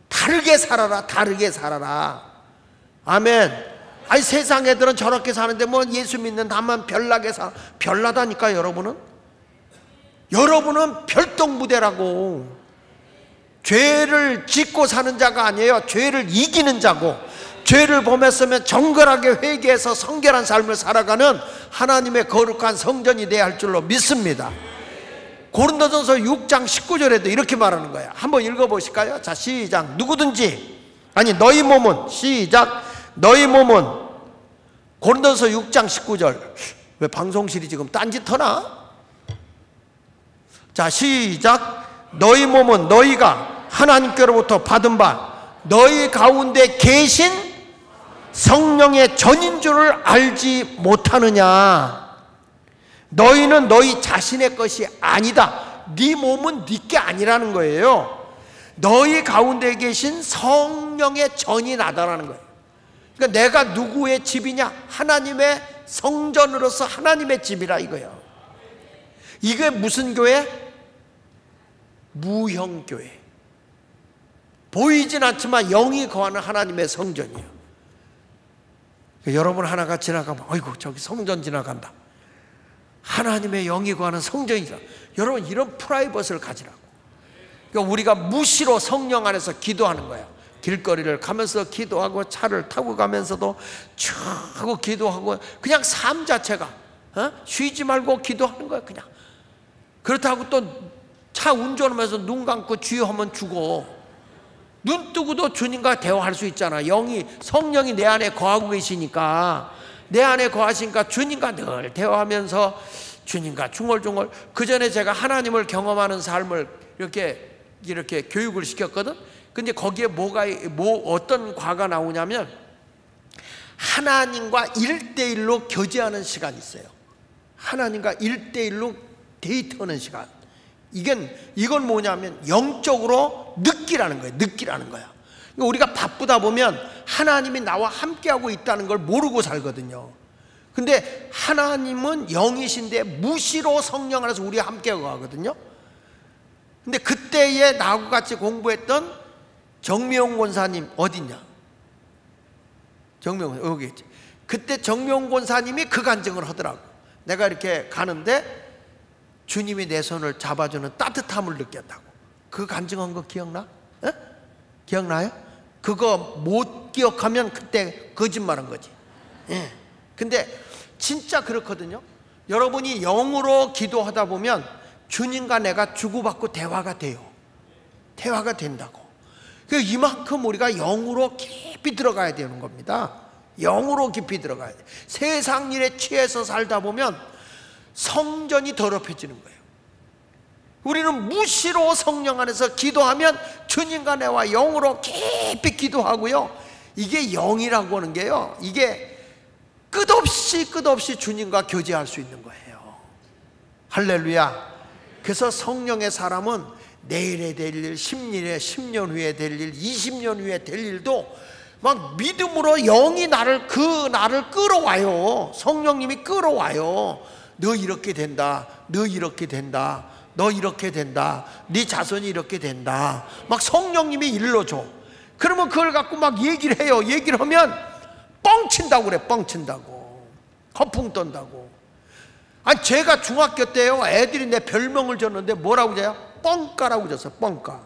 다르게 살아라. 다르게 살아라. 아멘. 아니 세상 애들은 저렇게 사는데 뭐 예수 믿는 나만 별나게 살아. 별나다니까. 여러분은 별똥부대라고. 죄를 짓고 사는 자가 아니에요. 죄를 이기는 자고, 죄를 범했으면 정결하게 회개해서 성결한 삶을 살아가는 하나님의 거룩한 성전이 되어야 할 줄로 믿습니다. 고린도전서 6장 19절에도 이렇게 말하는 거예요. 한번 읽어보실까요? 자, 시작. 누구든지, 아니 너희 몸은, 시작. 너희 몸은 고린도서 6장 19절. 왜 방송실이 지금 딴짓하나? 자, 시작. 너희 몸은 너희가 하나님께로부터 받은 바 너희 가운데 계신 성령의 전인 줄을 알지 못하느냐. 너희는 너희 자신의 것이 아니다. 네 몸은 네게 아니라는 거예요. 너희 가운데 계신 성령의 전이 나다라는 거예요. 그러니까 내가 누구의 집이냐? 하나님의 성전으로서 하나님의 집이라 이거예요. 이게 무슨 교회? 무형교회. 보이진 않지만 영이 거하는 하나님의 성전이에요. 그러니까 여러분 하나가 지나가면 아이고 저기 성전 지나간다. 하나님의 영이 거하는 성전이다. 여러분 이런 프라이버시를 가지라고. 그러니까 우리가 무시로 성령 안에서 기도하는 거야. 길거리를 가면서 기도하고 차를 타고 가면서도 쭉 하고 기도하고 그냥 삶 자체가 쉬지 말고 기도하는 거야 그냥. 그렇다고 또 차 운전하면서 눈 감고 주여하면 죽어. 눈 뜨고도 주님과 대화할 수 있잖아. 성령이 내 안에 거하고 계시니까, 내 안에 거하시니까 주님과 늘 대화하면서 주님과 중얼중얼. 그 전에 제가 하나님을 경험하는 삶을 이렇게 교육을 시켰거든. 근데 거기에 어떤 과가 나오냐면 하나님과 1대1로 교제하는 시간이 있어요. 하나님과 1대1로 데이트하는 시간. 이건 뭐냐면 영적으로 느끼라는 거예요. 느끼라는 거야. 그러니까 우리가 바쁘다 보면 하나님이 나와 함께하고 있다는 걸 모르고 살거든요. 근데 하나님은 영이신데 무시로 성령 안에서 우리와 함께하고 가거든요. 근데 그때에 나하고 같이 공부했던 정미용 권사님 어딨냐? 정미용 여기 있지. 그때 정미용 권사님이 그 간증을 하더라고. 내가 이렇게 가는데 주님이 내 손을 잡아주는 따뜻함을 느꼈다고. 그 간증한 거 기억나? 에? 기억나요? 그거 못 기억하면 그때 거짓말한 거지. 예. 근데 진짜 그렇거든요. 여러분이 영으로 기도하다 보면 주님과 내가 주고받고 대화가 돼요. 대화가 된다고. 이만큼 우리가 영으로 깊이 들어가야 되는 겁니다. 영으로 깊이 들어가야 돼. 세상 일에 취해서 살다 보면 성전이 더럽혀지는 거예요. 우리는 무시로 성령 안에서 기도하면 주님과 내와 영으로 깊이 기도하고요. 이게 영이라고 하는 게요, 이게 끝없이 주님과 교제할 수 있는 거예요. 할렐루야. 그래서 성령의 사람은 내일에 될 일, 10일에 10년 후에 될 일, 20년 후에 될 일도 막 믿음으로 영이 나를 끌어와요. 성령님이 끌어와요. 너 이렇게 된다. 너 이렇게 된다. 너 이렇게 된다. 네 자손이 이렇게 된다. 막 성령님이 일러줘. 그러면 그걸 갖고 막 얘기를 해요. 얘기를 하면 뻥친다고 그래. 뻥친다고. 허풍 떤다고. 아니 제가 중학교 때요, 애들이 내 별명을 줬는데 뭐라고 해요? 뻥까라고 줬어. 뻥까.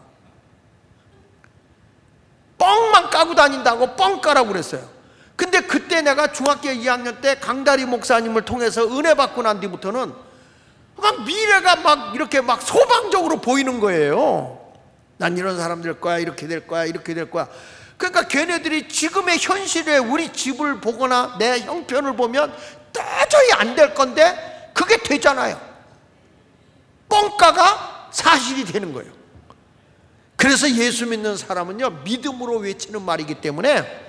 뻥만 까고 다닌다고 뻥까라고 그랬어요. 근데 그때 내가 중학교 2학년 때 강다리 목사님을 통해서 은혜 받고 난 뒤부터는 막 미래가 막 이렇게 막 소방적으로 보이는 거예요. 난 이런 사람 될 거야. 이렇게 될 거야. 이렇게 될 거야. 그러니까 걔네들이 지금의 현실에 우리 집을 보거나 내 형편을 보면 도저히 안 될 건데 그게 되잖아요. 뻥까가 사실이 되는 거예요. 그래서 예수 믿는 사람은요, 믿음으로 외치는 말이기 때문에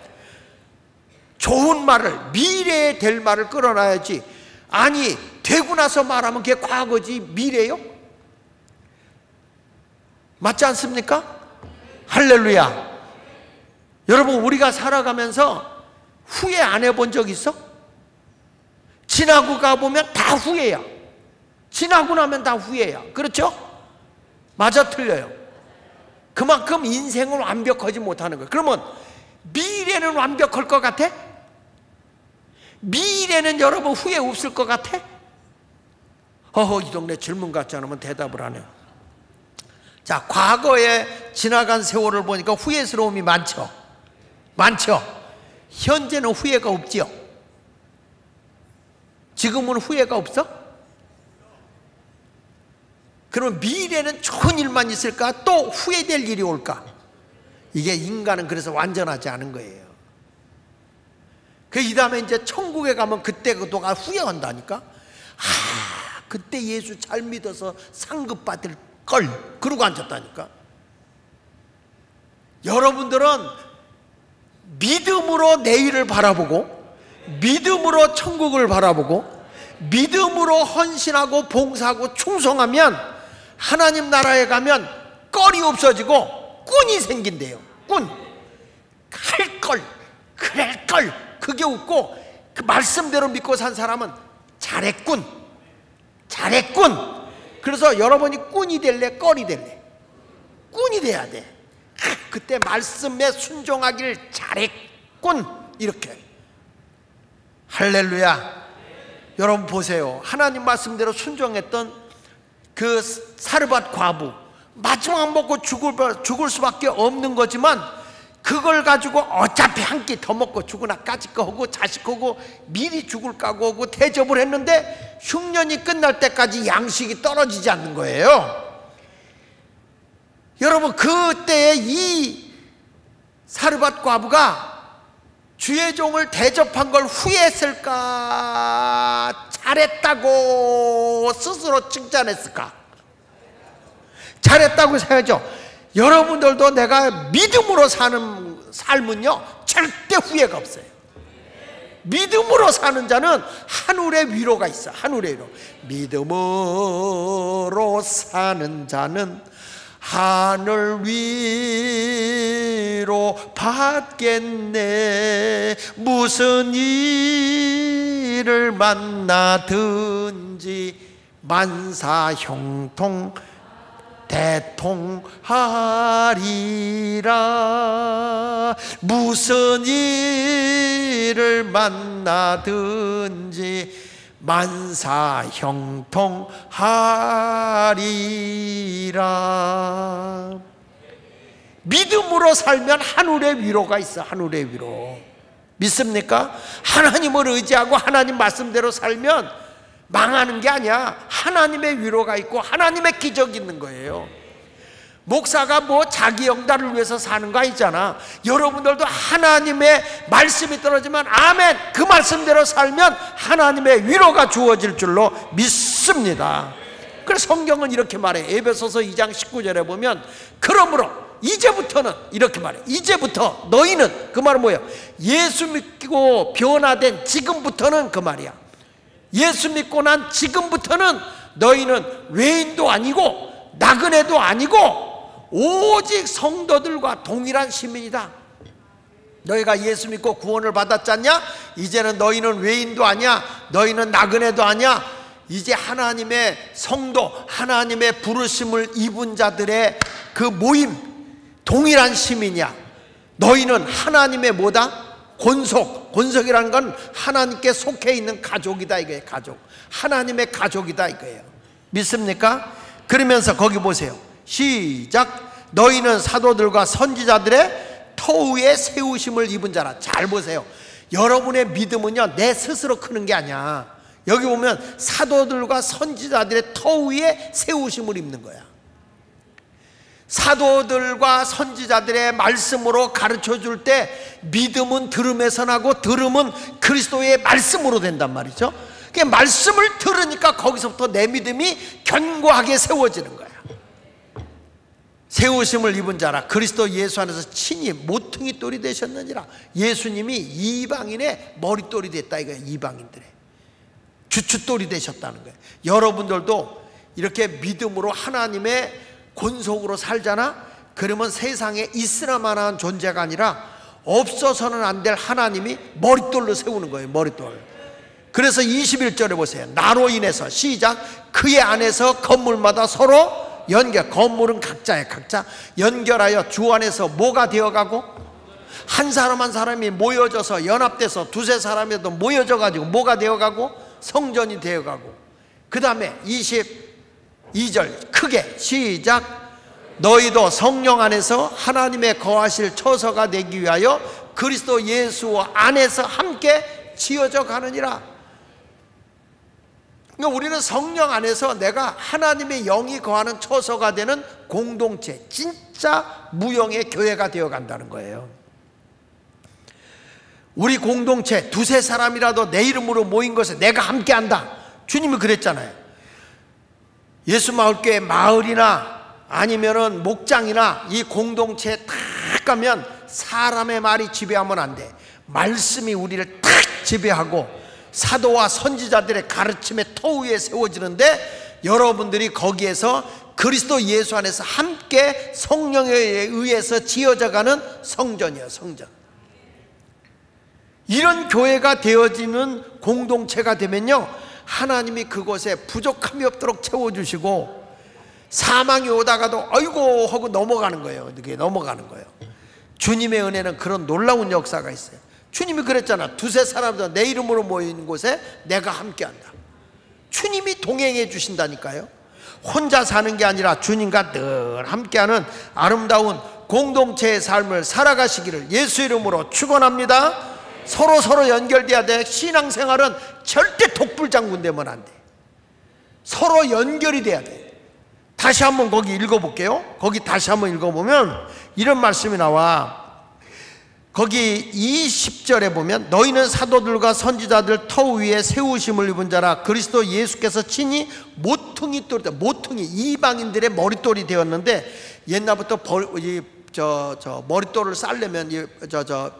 좋은 말을, 미래에 될 말을 끌어놔야지. 아니 되고 나서 말하면 그게 과거지 미래요? 맞지 않습니까? 할렐루야. 여러분 우리가 살아가면서 후회 안 해본 적 있어? 지나고 가보면 다 후회야. 지나고 나면 다 후회야. 그렇죠? 맞아 틀려요? 그만큼 인생을 완벽하지 못하는 거예요. 그러면 미래는 완벽할 것 같아? 미래는 여러분 후회 없을 것 같아? 이 동네 질문 같지 않으면 대답을 안 해요. 자, 과거에 지나간 세월을 보니까 후회스러움이 많죠. 많죠. 현재는 후회가 없지요. 지금은 후회가 없어? 그러면 미래는 좋은 일만 있을까? 또 후회될 일이 올까? 이게 인간은 그래서 완전하지 않은 거예요. 이 다음에 이제 천국에 가면 그때 너가 후회한다니까. 그때 예수 잘 믿어서 상급 받을 걸 그러고 앉았다니까. 여러분들은 믿음으로 내일을 바라보고, 믿음으로 천국을 바라보고, 믿음으로 헌신하고 봉사하고 충성하면 하나님 나라에 가면 껄이 없어지고 꾼이 생긴대요. 꾼. 할 걸, 그럴 걸. 그게 웃고, 그 말씀대로 믿고 산 사람은 잘했군, 잘했군. 그래서 여러분이 꾼이 될래, 껄이 될래? 꾼이 돼야 돼. 그때 말씀에 순종하길 잘했군, 이렇게. 할렐루야. 여러분 보세요. 하나님 말씀대로 순종했던 그 사르밧 과부, 마지막 먹고 죽을 수밖에 없는 거지만 그걸 가지고 어차피 한 끼 더 먹고 죽으나 까짓 거 하고 자식하고 미리 죽을 까고 하고 대접을 했는데 흉년이 끝날 때까지 양식이 떨어지지 않는 거예요. 여러분, 그때에 이 사르밧 과부가 주의 종을 대접한 걸 후회했을까? 잘했다고 스스로 칭찬했을까? 잘했다고 생각하죠. 여러분들도 내가 믿음으로 사는 삶은요 절대 후회가 없어요. 믿음으로 사는 자는 하늘의 위로가 있어. 하늘의 위로. 믿음으로 사는 자는 하늘 위로 받겠네. 무슨 일을 만나든지 만사형통 대통하리라. 무슨 일을 만나든지 만사형통하리라. 믿음으로 살면 하늘의 위로가 있어. 하늘의 위로. 믿습니까? 하나님을 의지하고 하나님 말씀대로 살면 망하는 게 아니야. 하나님의 위로가 있고 하나님의 기적이 있는 거예요. 목사가 뭐 자기 영달을 위해서 사는 거 아니잖아. 여러분들도 하나님의 말씀이 떨어지면 아멘, 그 말씀대로 살면 하나님의 위로가 주어질 줄로 믿습니다. 그래서 성경은 이렇게 말해. 에베소서 2장 19절에 보면 그러므로 이제부터는 이렇게 말해. 이제부터 너희는, 그 말은 뭐예요? 예수 믿고 변화된 지금부터는, 그 말이야. 예수 믿고 난 지금부터는 너희는 외인도 아니고 나그네도 아니고 오직 성도들과 동일한 시민이다. 너희가 예수 믿고 구원을 받았지 않냐? 이제는 너희는 외인도 아니야, 너희는 나그네도 아니야. 이제 하나님의 성도, 하나님의 부르심을 입은 자들의 그 모임, 동일한 시민이야. 너희는 하나님의 뭐다? 권속. 권속이라는 건 하나님께 속해 있는 가족이다 이거예요. 가족. 하나님의 가족이다 이거예요. 믿습니까? 그러면서 거기 보세요. 시작. 너희는 사도들과 선지자들의 터위에 세우심을 입은 자라. 잘 보세요. 여러분의 믿음은요 내 스스로 크는 게 아니야. 여기 보면 사도들과 선지자들의 터위에 세우심을 입는 거야. 사도들과 선지자들의 말씀으로 가르쳐 줄 때 믿음은 들음에서 나고 들음은 그리스도의 말씀으로 된단 말이죠. 그 말씀을 들으니까 거기서부터 내 믿음이 견고하게 세워지는 거야. 세우심을 입은 자라. 그리스도 예수 안에서 친히 모퉁이 돌이 되셨느니라. 예수님이 이방인의 머릿돌이 됐다 이거야. 이방인들의 주춧돌이 되셨다는 거예요. 여러분들도 이렇게 믿음으로 하나님의 권속으로 살잖아? 그러면 세상에 있으나 마나한 존재가 아니라 없어서는 안 될 하나님이 머릿돌로 세우는 거예요. 머릿돌. 그래서 21절에 보세요. 나로 인해서 시작. 그의 안에서 건물마다 서로 연결. 건물은 각자예요. 각자 연결하여 주 안에서 뭐가 되어가고, 한 사람 한 사람이 모여져서 연합돼서 두세 사람이라도 모여져 가지고 뭐가 되어가고, 성전이 되어가고. 그 다음에 22절 크게 시작. 너희도 성령 안에서 하나님의 거하실 처소가 되기 위하여 그리스도 예수 안에서 함께 지어져 가느니라. 그러니까 우리는 성령 안에서 내가 하나님의 영이 거하는 처소가 되는 공동체, 진짜 무형의 교회가 되어 간다는 거예요. 우리 공동체 두세 사람이라도 내 이름으로 모인 것에 내가 함께한다. 주님이 그랬잖아요. 예수마을교회 마을이나 아니면은 목장이나 이 공동체에 탁 가면 사람의 말이 지배하면 안 돼. 말씀이 우리를 탁 지배하고 사도와 선지자들의 가르침의 터 위에 세워지는데, 여러분들이 거기에서 그리스도 예수 안에서 함께 성령에 의해서 지어져가는 성전이에요. 성전. 이런 교회가 되어지는 공동체가 되면요, 하나님이 그곳에 부족함이 없도록 채워주시고, 사망이 오다가도 아이고 하고 넘어가는 거예요. 이렇게 넘어가는 거예요. 주님의 은혜는 그런 놀라운 역사가 있어요. 주님이 그랬잖아. 두세 사람들 내 이름으로 모이는 곳에 내가 함께한다. 주님이 동행해 주신다니까요. 혼자 사는 게 아니라 주님과 늘 함께하는 아름다운 공동체의 삶을 살아가시기를 예수 이름으로 축원합니다. 서로 연결돼야 돼. 신앙생활은 절대 독불장군 되면 안 돼. 서로 연결이 돼야 돼. 다시 한번 거기 읽어볼게요. 거기 다시 한번 읽어보면 이런 말씀이 나와. 거기 20절에 보면 너희는 사도들과 선지자들 터 위에 세우심을 입은 자라. 그리스도 예수께서 친히 모퉁이 똘 때, 모퉁이 이방인들의 머릿돌이 되었는데, 옛날부터 머릿돌을 쌓려면,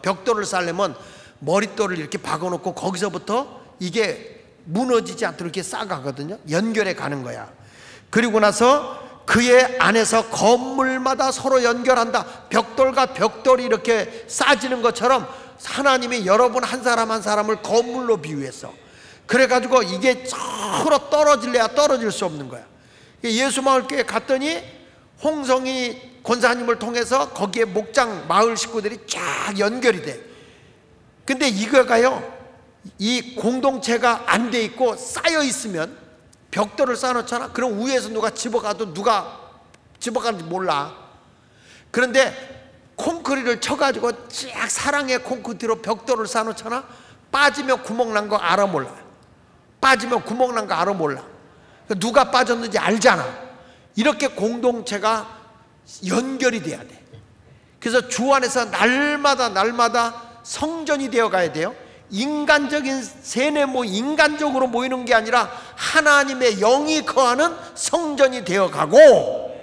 벽돌을 쌓려면 머릿돌을 이렇게 박아놓고 거기서부터 이게 무너지지 않도록 이렇게 쌓아가거든요. 연결해 가는 거야. 그리고 나서 그의 안에서 건물마다 서로 연결한다. 벽돌과 벽돌이 이렇게 쌓아지는 것처럼 하나님이 여러분 한 사람 한 사람을 건물로 비유했어. 그래가지고 이게 서로 떨어질래야 떨어질 수 없는 거야. 예수마을교회 갔더니 홍성희 권사님을 통해서 거기에 목장 마을 식구들이 쫙 연결이 돼. 근데 이거가요, 이 공동체가 안 돼 있고 쌓여 있으면, 벽돌을 쌓아놓잖아. 그럼 위에서 누가 집어가도 누가 집어가는지 몰라. 그런데 콘크리트를 쳐가지고 쫙 사랑의 콘크리트로 벽돌을 쌓아놓잖아. 빠지면 구멍 난 거 알아 몰라. 빠지면 구멍 난 거 알아 몰라. 누가 빠졌는지 알잖아. 이렇게 공동체가 연결이 돼야 돼. 그래서 주 안에서 날마다 성전이 되어 가야 돼요. 인간적인 세뇌, 인간적으로 모이는 게 아니라 하나님의 영이 거하는 성전이 되어 가고,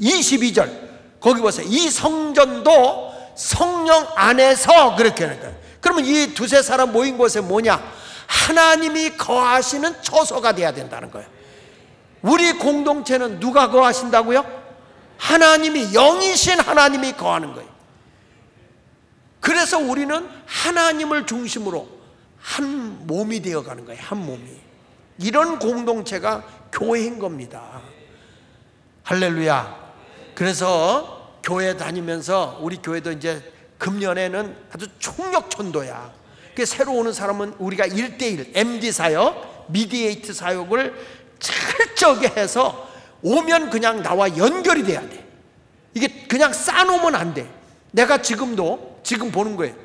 22절 거기 보세요. 이 성전도 성령 안에서 그렇게 하는 거예요. 그러면 이 두세 사람 모인 곳에 뭐냐? 하나님이 거하시는 처소가 돼야 된다는 거예요. 우리 공동체는 누가 거하신다고요? 하나님이, 영이신 하나님이 거하는 거예요. 그래서 우리는 하나님을 중심으로 한 몸이 되어가는 거예요. 한 몸이. 이런 공동체가 교회인 겁니다. 할렐루야. 그래서 교회 다니면서, 우리 교회도 이제 금년에는 아주 총력전도야. 새로 오는 사람은 우리가 1:1 MD 사역, 미디에이트 사역을 철저하게 해서 오면 그냥 나와 연결이 돼야 돼. 이게 그냥 쌓아놓으면 안 돼. 내가 지금 보는 거예요.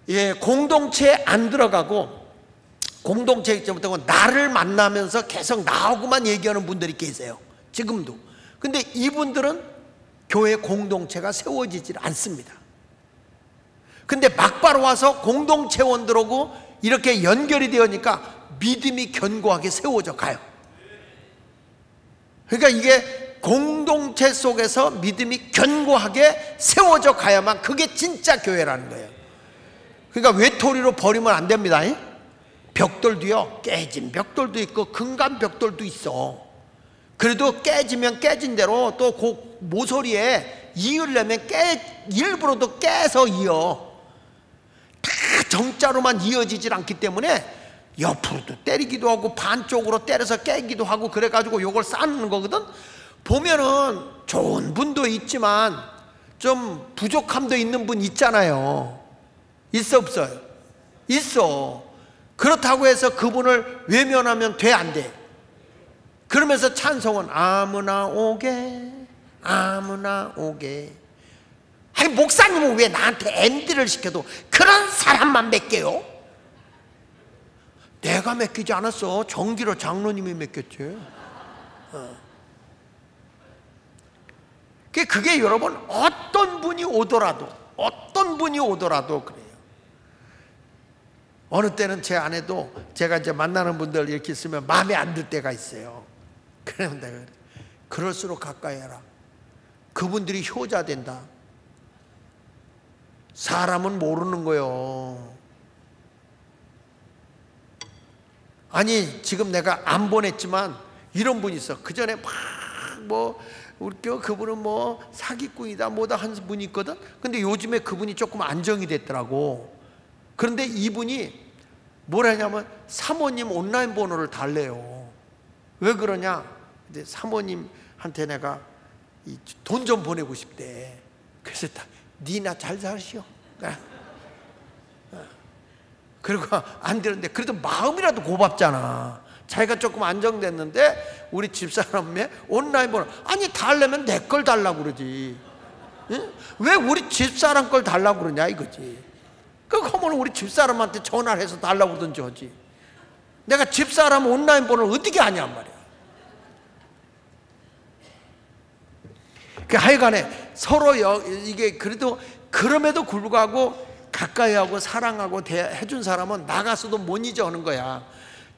예, 공동체에 안 들어가고 공동체 입장부터 나를 만나면서 계속 나하고만 얘기하는 분들이 계세요. 지금도. 근데 이분들은 교회 공동체가 세워지질 않습니다. 근데 막바로 와서 공동체원들하고 이렇게 연결이 되니까 믿음이 견고하게 세워져 가요. 그러니까 이게 공동체 속에서 믿음이 견고하게 세워져 가야만 그게 진짜 교회라는 거예요. 그러니까 외톨이로 버리면 안 됩니다. 벽돌도요, 깨진 벽돌도 있고 금간 벽돌도 있어. 그래도 깨지면 깨진 대로 또 그 모서리에 이으려면 일부러도 깨서 이어. 다 정자로만 이어지질 않기 때문에 옆으로도 때리기도 하고 반쪽으로 때려서 깨기도 하고 그래가지고 요걸 쌓는 거거든. 보면은 좋은 분도 있지만 좀 부족함도 있는 분 있잖아요. 있어 없어요? 있어. 그렇다고 해서 그분을 외면하면 돼 안 돼? 그러면서 찬송은 아무나 오게 아무나 오게. 아니 목사님은 왜 나한테 MD를 시켜도 그런 사람만 맡겨요? 내가 맡기지 않았어. 정기로 장로님이 맡겼지. 그게 여러분 어떤 분이 오더라도 그래요. 어느 때는 제 아내도 제가 이제 만나는 분들 이렇게 있으면 마음에 안 들 때가 있어요. 그러면 내가 그럴수록 가까이 해라. 그분들이 효자 된다. 사람은 모르는 거요. 아니 지금 내가 안 보냈지만 이런 분이 있어. 그 전에 막 뭐 우리 그분은 뭐 사기꾼이다 뭐다 한 분이 있거든. 근데 요즘에 그분이 조금 안정이 됐더라고. 그런데 이분이 뭘 하냐면 사모님 온라인 번호를 달래요. 왜 그러냐? 근데 사모님한테 내가 돈 좀 보내고 싶대. 그래서 니나 잘 사시오. 그리고 안 되는데 그래도 마음이라도 고맙잖아. 자기가 조금 안정됐는데 우리 집사람의 온라인 번호 아니 달래면 내 걸 달라고 그러지. 응? 왜 우리 집사람 걸 달라고 그러냐 이거지. 그러면 우리 집사람한테 전화를 해서 달라고 그러든지 하지. 내가 집사람 온라인 번호를 어떻게 아냔 말이야. 하여간에 서로 이게 그래도 그럼에도 불구하고 가까이 하고 사랑하고 해준 사람은 나가서도 못 잊어하는 거야.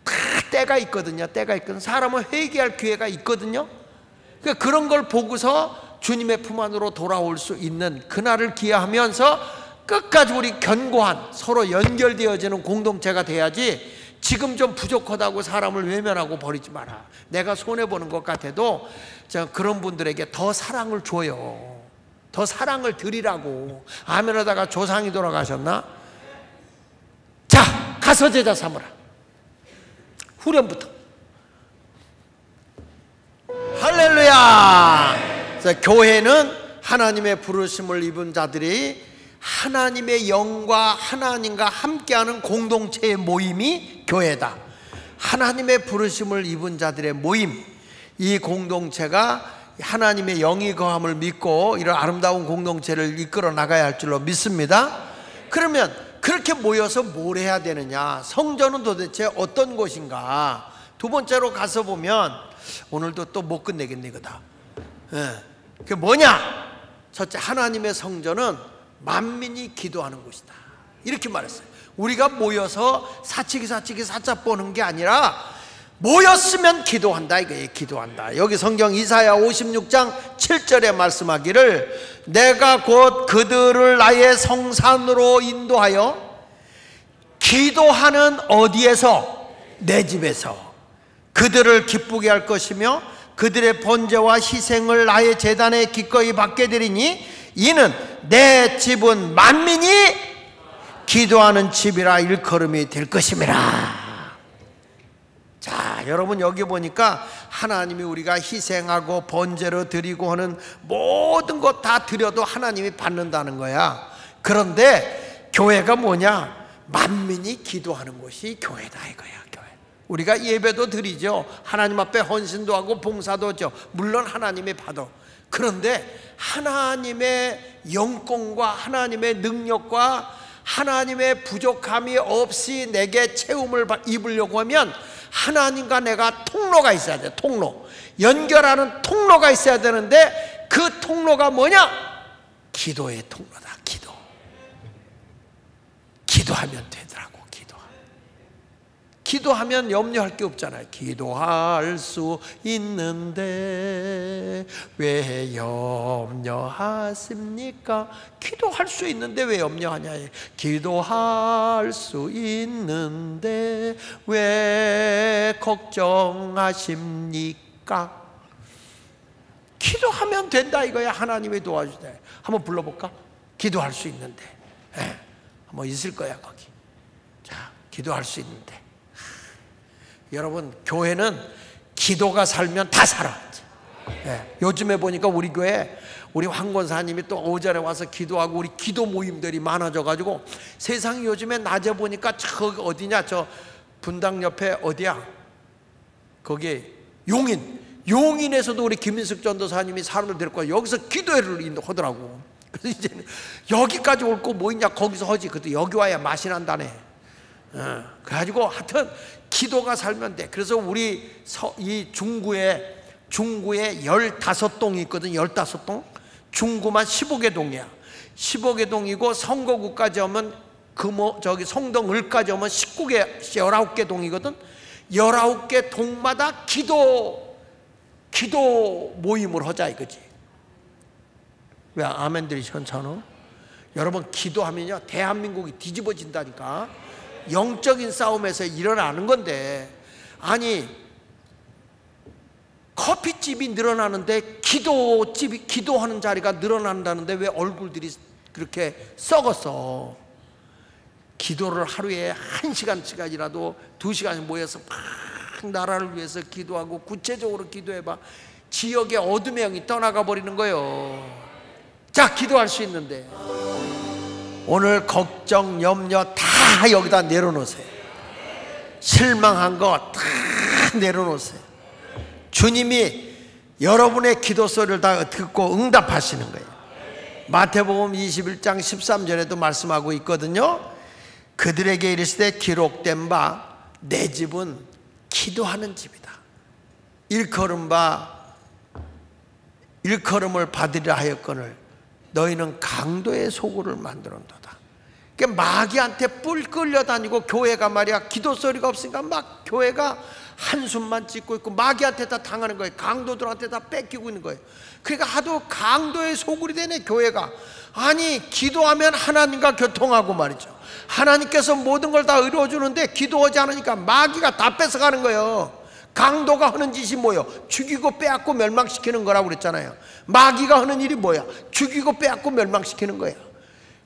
다 때가 있거든요. 때가 있거든. 사람은 회개할 기회가 있거든요. 그러니까 그런 걸 보고서 주님의 품 안으로 돌아올 수 있는 그날을 기하면서 끝까지 우리 견고한 서로 연결되어지는 공동체가 돼야지. 지금 좀 부족하다고 사람을 외면하고 버리지 마라. 내가 손해보는 것 같아도 그런 분들에게 더 사랑을 줘요. 더 사랑을 드리라고. 아멘 하다가 조상이 돌아가셨나? 자, 가서 제자 삼으라. 후렴부터. 할렐루야. 자, 교회는 하나님의 부르심을 입은 자들이 하나님의 영과 하나님과 함께하는 공동체의 모임이 교회다. 하나님의 부르심을 입은 자들의 모임, 이 공동체가 하나님의 영이 거함을 믿고 이런 아름다운 공동체를 이끌어 나가야 할 줄로 믿습니다. 그러면 그렇게 모여서 뭘 해야 되느냐? 성전은 도대체 어떤 곳인가? 두 번째로 가서 보면 오늘도 또 못 끝내겠네 이거다. 그게 뭐냐? 첫째, 하나님의 성전은 만민이 기도하는 곳이다. 이렇게 말했어요. 우리가 모여서 사치기 사짝 보는 게 아니라 모였으면 기도한다 이거예요. 기도한다. 여기 성경 이사야 56장 7절에 말씀하기를 내가 곧 그들을 나의 성산으로 인도하여 기도하는 어디에서? 내 집에서 그들을 기쁘게 할 것이며 그들의 번제와 희생을 나의 제단에 기꺼이 받게 되리니 이는 내 집은 만민이 기도하는 집이라 일컬음이 될 것임이라. 자, 여러분 여기 보니까 하나님이 우리가 희생하고 번제로 드리고 하는 모든 것 다 드려도 하나님이 받는다는 거야. 그런데 교회가 뭐냐? 만민이 기도하는 곳이 교회다 이거야. 교회. 우리가 예배도 드리죠. 하나님 앞에 헌신도 하고 봉사도 하죠. 물론 하나님이 받아. 그런데 하나님의 영권과 하나님의 능력과 하나님의 부족함이 없이 내게 체험을 입으려고 하면 하나님과 내가 통로가 있어야 돼. 통로. 연결하는 통로가 있어야 되는데 그 통로가 뭐냐? 기도의 통로다. 기도. 기도하면 되더라고. 기도하면 염려할 게 없잖아요. 기도할 수 있는데 왜 염려하십니까? 기도할 수 있는데 왜 염려하냐? 기도할 수 있는데 왜 걱정하십니까? 기도하면 된다 이거야. 하나님이 도와주대. 한번 불러볼까? 기도할 수 있는데. 뭐 있을 거야 거기. 자, 기도할 수 있는데. 여러분, 교회는 기도가 살면 다 살아. 요즘에 보니까 우리 교회 우리 황 권사님이 또 오전에 와서 기도하고 우리 기도 모임들이 많아져가지고 세상이 요즘에 낮에 보니까 저 어디냐, 저 분당 옆에 어디야, 거기 용인에서도 우리 김인숙 전도사님이 사람들 데리고 여기서 기도회를 하더라고. 그래서 이제는 여기까지 올 거 뭐 있냐, 거기서 하지. 그래도 여기 와야 맛이 난다네. 그래가지고 하여튼 기도가 살면 돼. 그래서 우리 이 중구에 15동이 있거든. 15동. 중구만 15개 동이야. 15개 동이고 선거구까지 하면 저기 성동을까지 오면 19개, 19개 동이거든. 19개 동마다 기도 모임을 하자 이거지. 왜 아멘들이 현찮아? 여러분, 기도하면요 대한민국이 뒤집어진다니까. 영적인 싸움에서 일어나는 건데, 아니 커피집이 늘어나는데 기도하는 자리가 늘어난다는데 왜 얼굴들이 그렇게 썩었어? 기도를 하루에 1시간씩이라도 2시간 모여서 막 나라를 위해서 기도하고 구체적으로 기도해봐. 지역의 어둠의 영이 떠나가 버리는 거예요. 자, 기도할 수 있는데 오늘 걱정, 염려 다 여기다 내려놓으세요. 실망한 거 다 내려놓으세요. 주님이 여러분의 기도 소리를 다 듣고 응답하시는 거예요. 마태복음 21장 13절에도 말씀하고 있거든요. 그들에게 이르시되 기록된 바 내 집은 기도하는 집이다. 일컬음을 받으리라 하였거늘 너희는 강도의 소굴을 만들었도다. 그러니까 마귀한테 뿔 끌려다니고 교회가 말이야 기도 소리가 없으니까 막 교회가 한숨만 짓고 있고 마귀한테 다 당하는 거예요. 강도들한테 다 뺏기고 있는 거예요. 그러니까 하도 강도의 소굴이 되네 교회가. 아니 기도하면 하나님과 교통하고 말이죠. 하나님께서 모든 걸 다 이루어주는데 기도하지 않으니까 마귀가 다 뺏어가는 거예요. 강도가 하는 짓이 뭐예요? 죽이고 빼앗고 멸망시키는 거라고 그랬잖아요. 마귀가 하는 일이 뭐야? 죽이고 빼앗고 멸망시키는 거예요.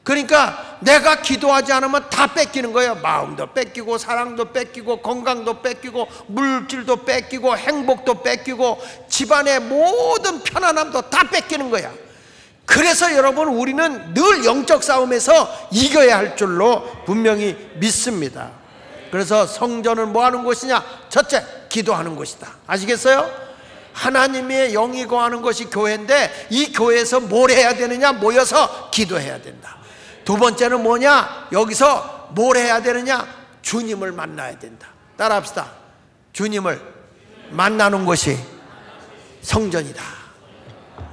그러니까 내가 기도하지 않으면 다 뺏기는 거예요. 마음도 뺏기고 사랑도 뺏기고 건강도 뺏기고 물질도 뺏기고 행복도 뺏기고 집안의 모든 편안함도 다 뺏기는 거야. 그래서 여러분 우리는 늘 영적 싸움에서 이겨야 할 줄로 분명히 믿습니다. 그래서 성전은 뭐 하는 곳이냐? 첫째, 기도하는 곳이다. 아시겠어요? 하나님의 영이 거하는 것이 교회인데 이 교회에서 뭘 해야 되느냐? 모여서 기도해야 된다. 두 번째는 뭐냐? 여기서 뭘 해야 되느냐? 주님을 만나야 된다. 따라합시다. 주님을 만나는 것이 성전이다.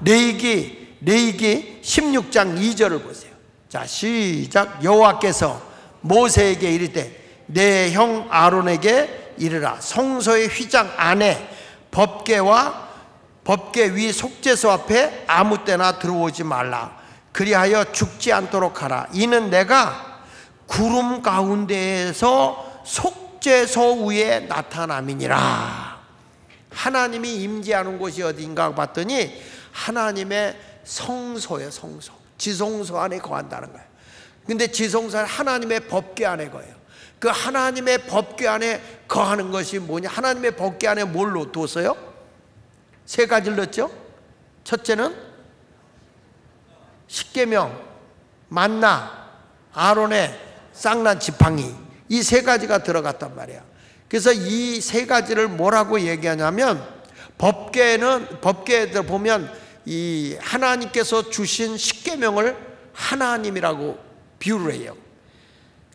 레위기 16장 2절을 보세요. 자, 시작. 여호와께서 모세에게 이르되 내 형 아론에게 이르라. 성소의 휘장 안에 법궤 위 속죄소 앞에 아무 때나 들어오지 말라. 그리하여 죽지 않도록 하라. 이는 내가 구름 가운데에서 속죄소 위에 나타남이니라. 하나님이 임재하는 곳이 어딘가 봤더니 하나님의 성소예요. 성소. 지성소 안에 거한다는 거예요. 근데 지성소 안에 하나님의 법궤 안에 거예요. 그 하나님의 법궤 안에 거하는 것이 뭐냐? 하나님의 법궤 안에 뭘로 뒀어요? 세 가지를 넣었죠. 첫째는 십계명, 만나, 아론의 쌍난 지팡이, 이 세 가지가 들어갔단 말이야. 그래서 이 세 가지를 뭐라고 얘기하냐면 법궤에 보면 이 하나님께서 주신 십계명을 하나님이라고 비유를 해요.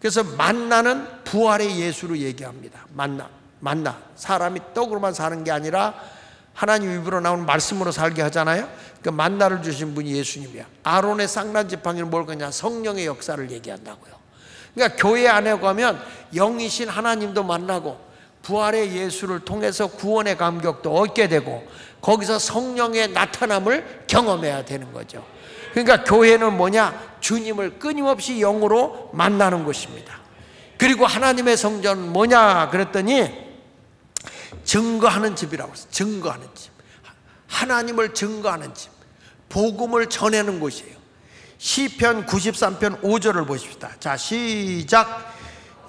그래서 만나는 부활의 예수로 얘기합니다. 만나 사람이 떡으로만 사는 게 아니라 하나님 입으로 나오는 말씀으로 살게 하잖아요. 그 만나를 주신 분이 예수님이야. 아론의 쌍난 지팡이는 뭘 거냐? 성령의 역사를 얘기한다고요. 그러니까 교회 안에 가면 영이신 하나님도 만나고 부활의 예수를 통해서 구원의 감격도 얻게 되고 거기서 성령의 나타남을 경험해야 되는 거죠. 그러니까 교회는 뭐냐? 주님을 끊임없이 영으로 만나는 곳입니다. 그리고 하나님의 성전은 뭐냐 그랬더니 증거하는 집이라고 했어요. 증거하는 집. 하나님을 증거하는 집. 복음을 전하는 곳이에요. 시편 93편 5절을 보십시다. 자, 시작.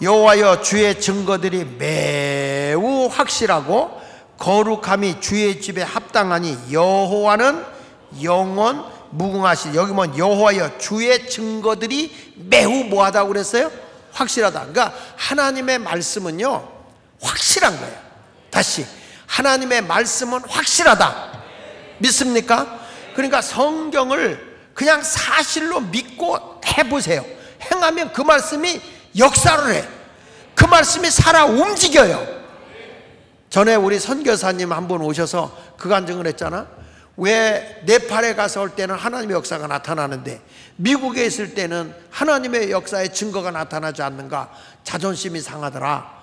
여호와여 주의 증거들이 매우 확실하고 거룩함이 주의 집에 합당하니 여호와는 영원 무궁하시. 여기 뭐 여호와여 주의 증거들이 매우 뭐하다고 그랬어요? 확실하다. 그러니까 하나님의 말씀은요 확실한 거예요. 다시 하나님의 말씀은 확실하다. 믿습니까? 그러니까 성경을 그냥 사실로 믿고 해보세요. 행하면 그 말씀이 역사를 해. 그 말씀이 살아 움직여요. 전에 우리 선교사님 한 분 오셔서 그 간증을 했잖아. 왜 네팔에 가서 올 때는 하나님의 역사가 나타나는데 미국에 있을 때는 하나님의 역사의 증거가 나타나지 않는가? 자존심이 상하더라.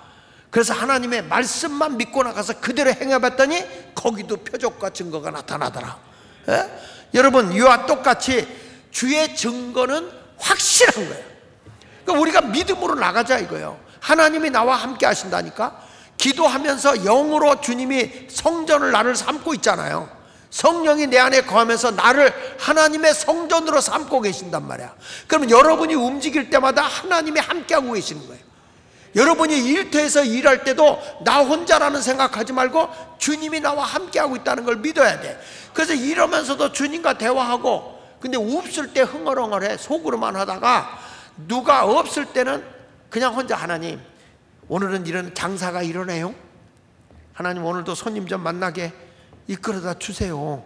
그래서 하나님의 말씀만 믿고 나가서 그대로 행해봤더니 거기도 표적과 증거가 나타나더라. 예? 여러분, 이와 똑같이 주의 증거는 확실한 거예요. 그러니까 우리가 믿음으로 나가자 이거예요. 하나님이 나와 함께 하신다니까. 기도하면서 영으로 주님이 성전을 나를 삼고 있잖아요. 성령이 내 안에 거하면서 나를 하나님의 성전으로 삼고 계신단 말이야. 그러면 여러분이 움직일 때마다 하나님이 함께하고 계시는 거예요. 여러분이 일터에서 일할 때도 나 혼자라는 생각하지 말고 주님이 나와 함께하고 있다는 걸 믿어야 돼. 그래서 이러면서도 주님과 대화하고, 근데 없을 때 흥얼흥얼해. 속으로만 하다가 누가 없을 때는 그냥 혼자, 하나님 오늘은 이런 장사가 일어나요. 하나님 오늘도 손님 좀 만나게 이끌어다 주세요.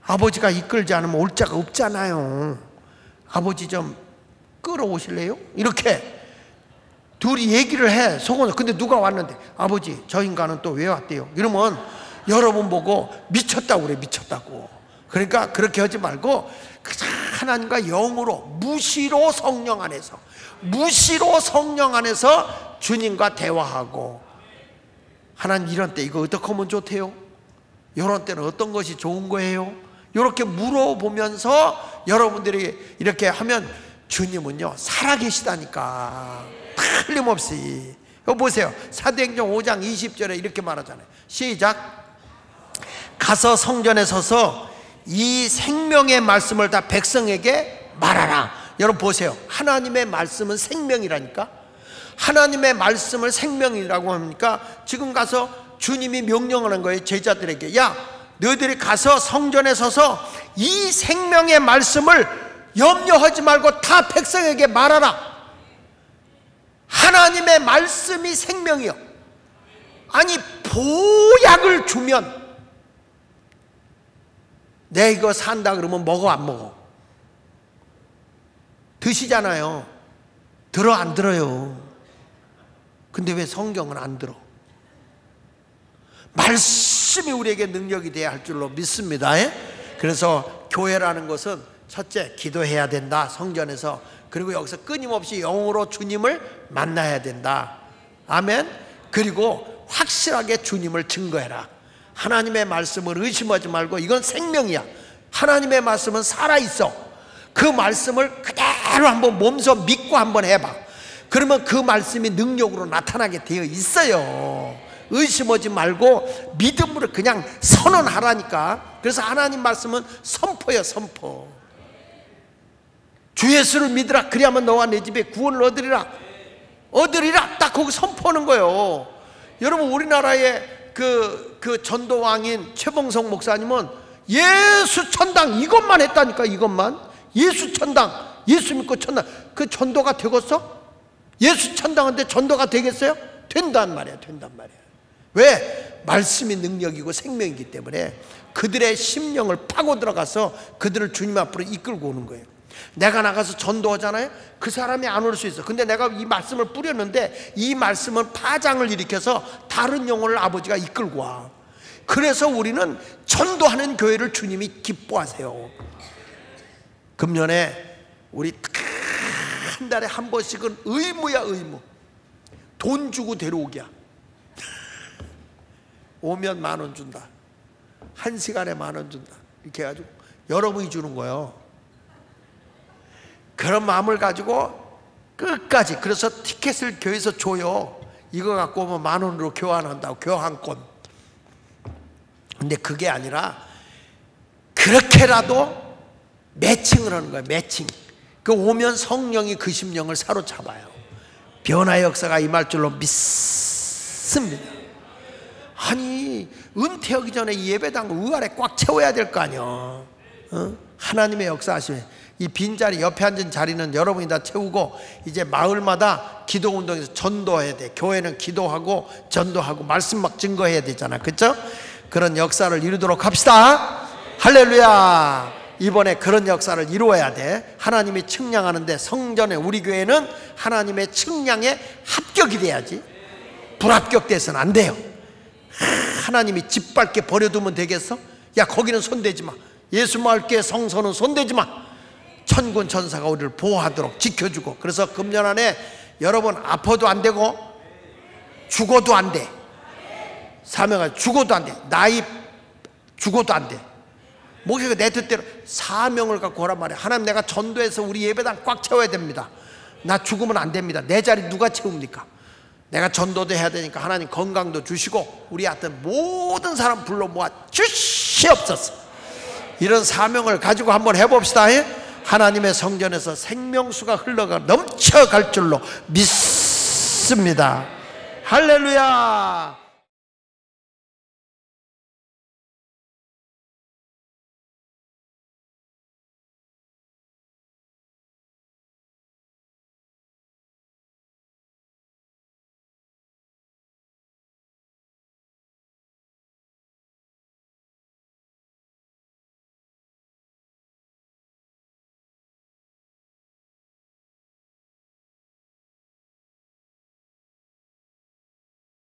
아버지가 이끌지 않으면 올 자가 없잖아요. 아버지 좀 끌어오실래요? 이렇게 둘이 얘기를 해, 속으로. 근데 누가 왔는데, 아버지 저 인간은 또 왜 왔대요? 이러면 여러분 보고 미쳤다고 그래. 미쳤다고. 그러니까 그렇게 하지 말고 하나님과 영으로, 무시로 성령 안에서, 무시로 성령 안에서 주님과 대화하고, 하나님 이런 때 이거 어떻게 하면 좋대요? 이런 때는 어떤 것이 좋은 거예요? 이렇게 물어보면서 여러분들이 이렇게 하면 주님은요 살아계시다니까. 틀림없이. 이거 보세요. 사도행전 5장 20절에 이렇게 말하잖아요. 시작. 가서 성전에 서서 이 생명의 말씀을 다 백성에게 말하라. 여러분 보세요. 하나님의 말씀은 생명이라니까. 하나님의 말씀을 생명이라고 합니까? 지금 가서 주님이 명령하는 거예요. 제자들에게. 야, 너희들이 가서 성전에 서서 이 생명의 말씀을 염려하지 말고 다 백성에게 말하라. 하나님의 말씀이 생명이요. 아니, 보약을 주면 내 이거 산다 그러면 먹어 안 먹어? 드시잖아요. 들어 안 들어요? 근데 왜 성경은 안 들어? 말씀이 우리에게 능력이 돼야 할 줄로 믿습니다. 그래서 교회라는 것은 첫째, 기도해야 된다. 성전에서. 그리고 여기서 끊임없이 영으로 주님을 만나야 된다. 아멘. 그리고 확실하게 주님을 증거해라. 하나님의 말씀을 의심하지 말고, 이건 생명이야. 하나님의 말씀은 살아있어. 그 말씀을 그대로 한번 몸소 믿고 한번 해봐. 그러면 그 말씀이 능력으로 나타나게 되어 있어요. 의심하지 말고 믿음으로 그냥 선언하라니까. 그래서 하나님 말씀은 선포예요. 선포. 주 예수를 믿으라. 그리하면 너와 내 집에 구원을 얻으리라. 얻으리라. 딱 거기 선포하는 거예요. 여러분, 우리나라의 그 전도왕인 최봉성 목사님은 예수 천당 이것만 했다니까. 이것만. 예수 천당, 예수 믿고 천당. 그 전도가 되겠어? 예수 천당한테 전도가 되겠어요? 된단 말이야. 된단 말이야. 왜? 말씀이 능력이고 생명이기 때문에 그들의 심령을 파고 들어가서 그들을 주님 앞으로 이끌고 오는 거예요. 내가 나가서 전도하잖아요. 그 사람이 안 올 수 있어. 근데 내가 이 말씀을 뿌렸는데 이 말씀은 파장을 일으켜서 다른 영혼을 아버지가 이끌고 와. 그래서 우리는 전도하는 교회를 주님이 기뻐하세요. 금년에 우리 한 달에 한 번씩은 의무야. 의무. 돈 주고 데려오기야. 오면 10,000원 준다. 1시간에 10,000원 준다. 이렇게 해가지고 여러분이 주는 거예요. 그런 마음을 가지고 끝까지. 그래서 티켓을 교회에서 줘요. 이거 갖고 오면 10,000원으로 교환한다고. 교환권. 근데 그게 아니라 그렇게라도 매칭을 하는 거예요. 매칭. 그 오면 성령이 그 심령을 사로잡아요. 변화의 역사가 임할 줄로 믿습니다. 아니, 은퇴하기 전에 예배당 의아래 꽉 채워야 될 거 아니야. 어? 하나님의 역사하시면 이 빈자리, 옆에 앉은 자리는 여러분이 다 채우고, 이제 마을마다 기도운동에서 전도해야 돼. 교회는 기도하고 전도하고 말씀 막 증거해야 되잖아. 그렇죠? 그런 역사를 이루도록 합시다. 할렐루야. 이번에 그런 역사를 이루어야 돼. 하나님이 측량하는데 성전에, 우리 교회는 하나님의 측량에 합격이 돼야지. 불합격돼서는 안 돼요. 하나님이 짓밟게 버려두면 되겠어? 야, 거기는 손대지 마. 예수 마을교회 성소는 손대지 마. 천군 천사가 우리를 보호하도록 지켜주고. 그래서 금년 안에 여러분 아파도 안 되고 죽어도 안 돼. 사명을 죽어도 안 돼. 나이 죽어도 안 돼. 목회가 내 뜻대로 사명을 갖고 오란 말이야. 하나님, 내가 전도해서 우리 예배당 꽉 채워야 됩니다. 나 죽으면 안 됩니다. 내 자리 누가 채웁니까? 내가 전도도 해야 되니까 하나님 건강도 주시고 우리 하여튼 모든 사람 불러 모아 주시옵소서. 이런 사명을 가지고 한번 해봅시다. 하나님의 성전에서 생명수가 흘러가 넘쳐갈 줄로 믿습니다. 할렐루야.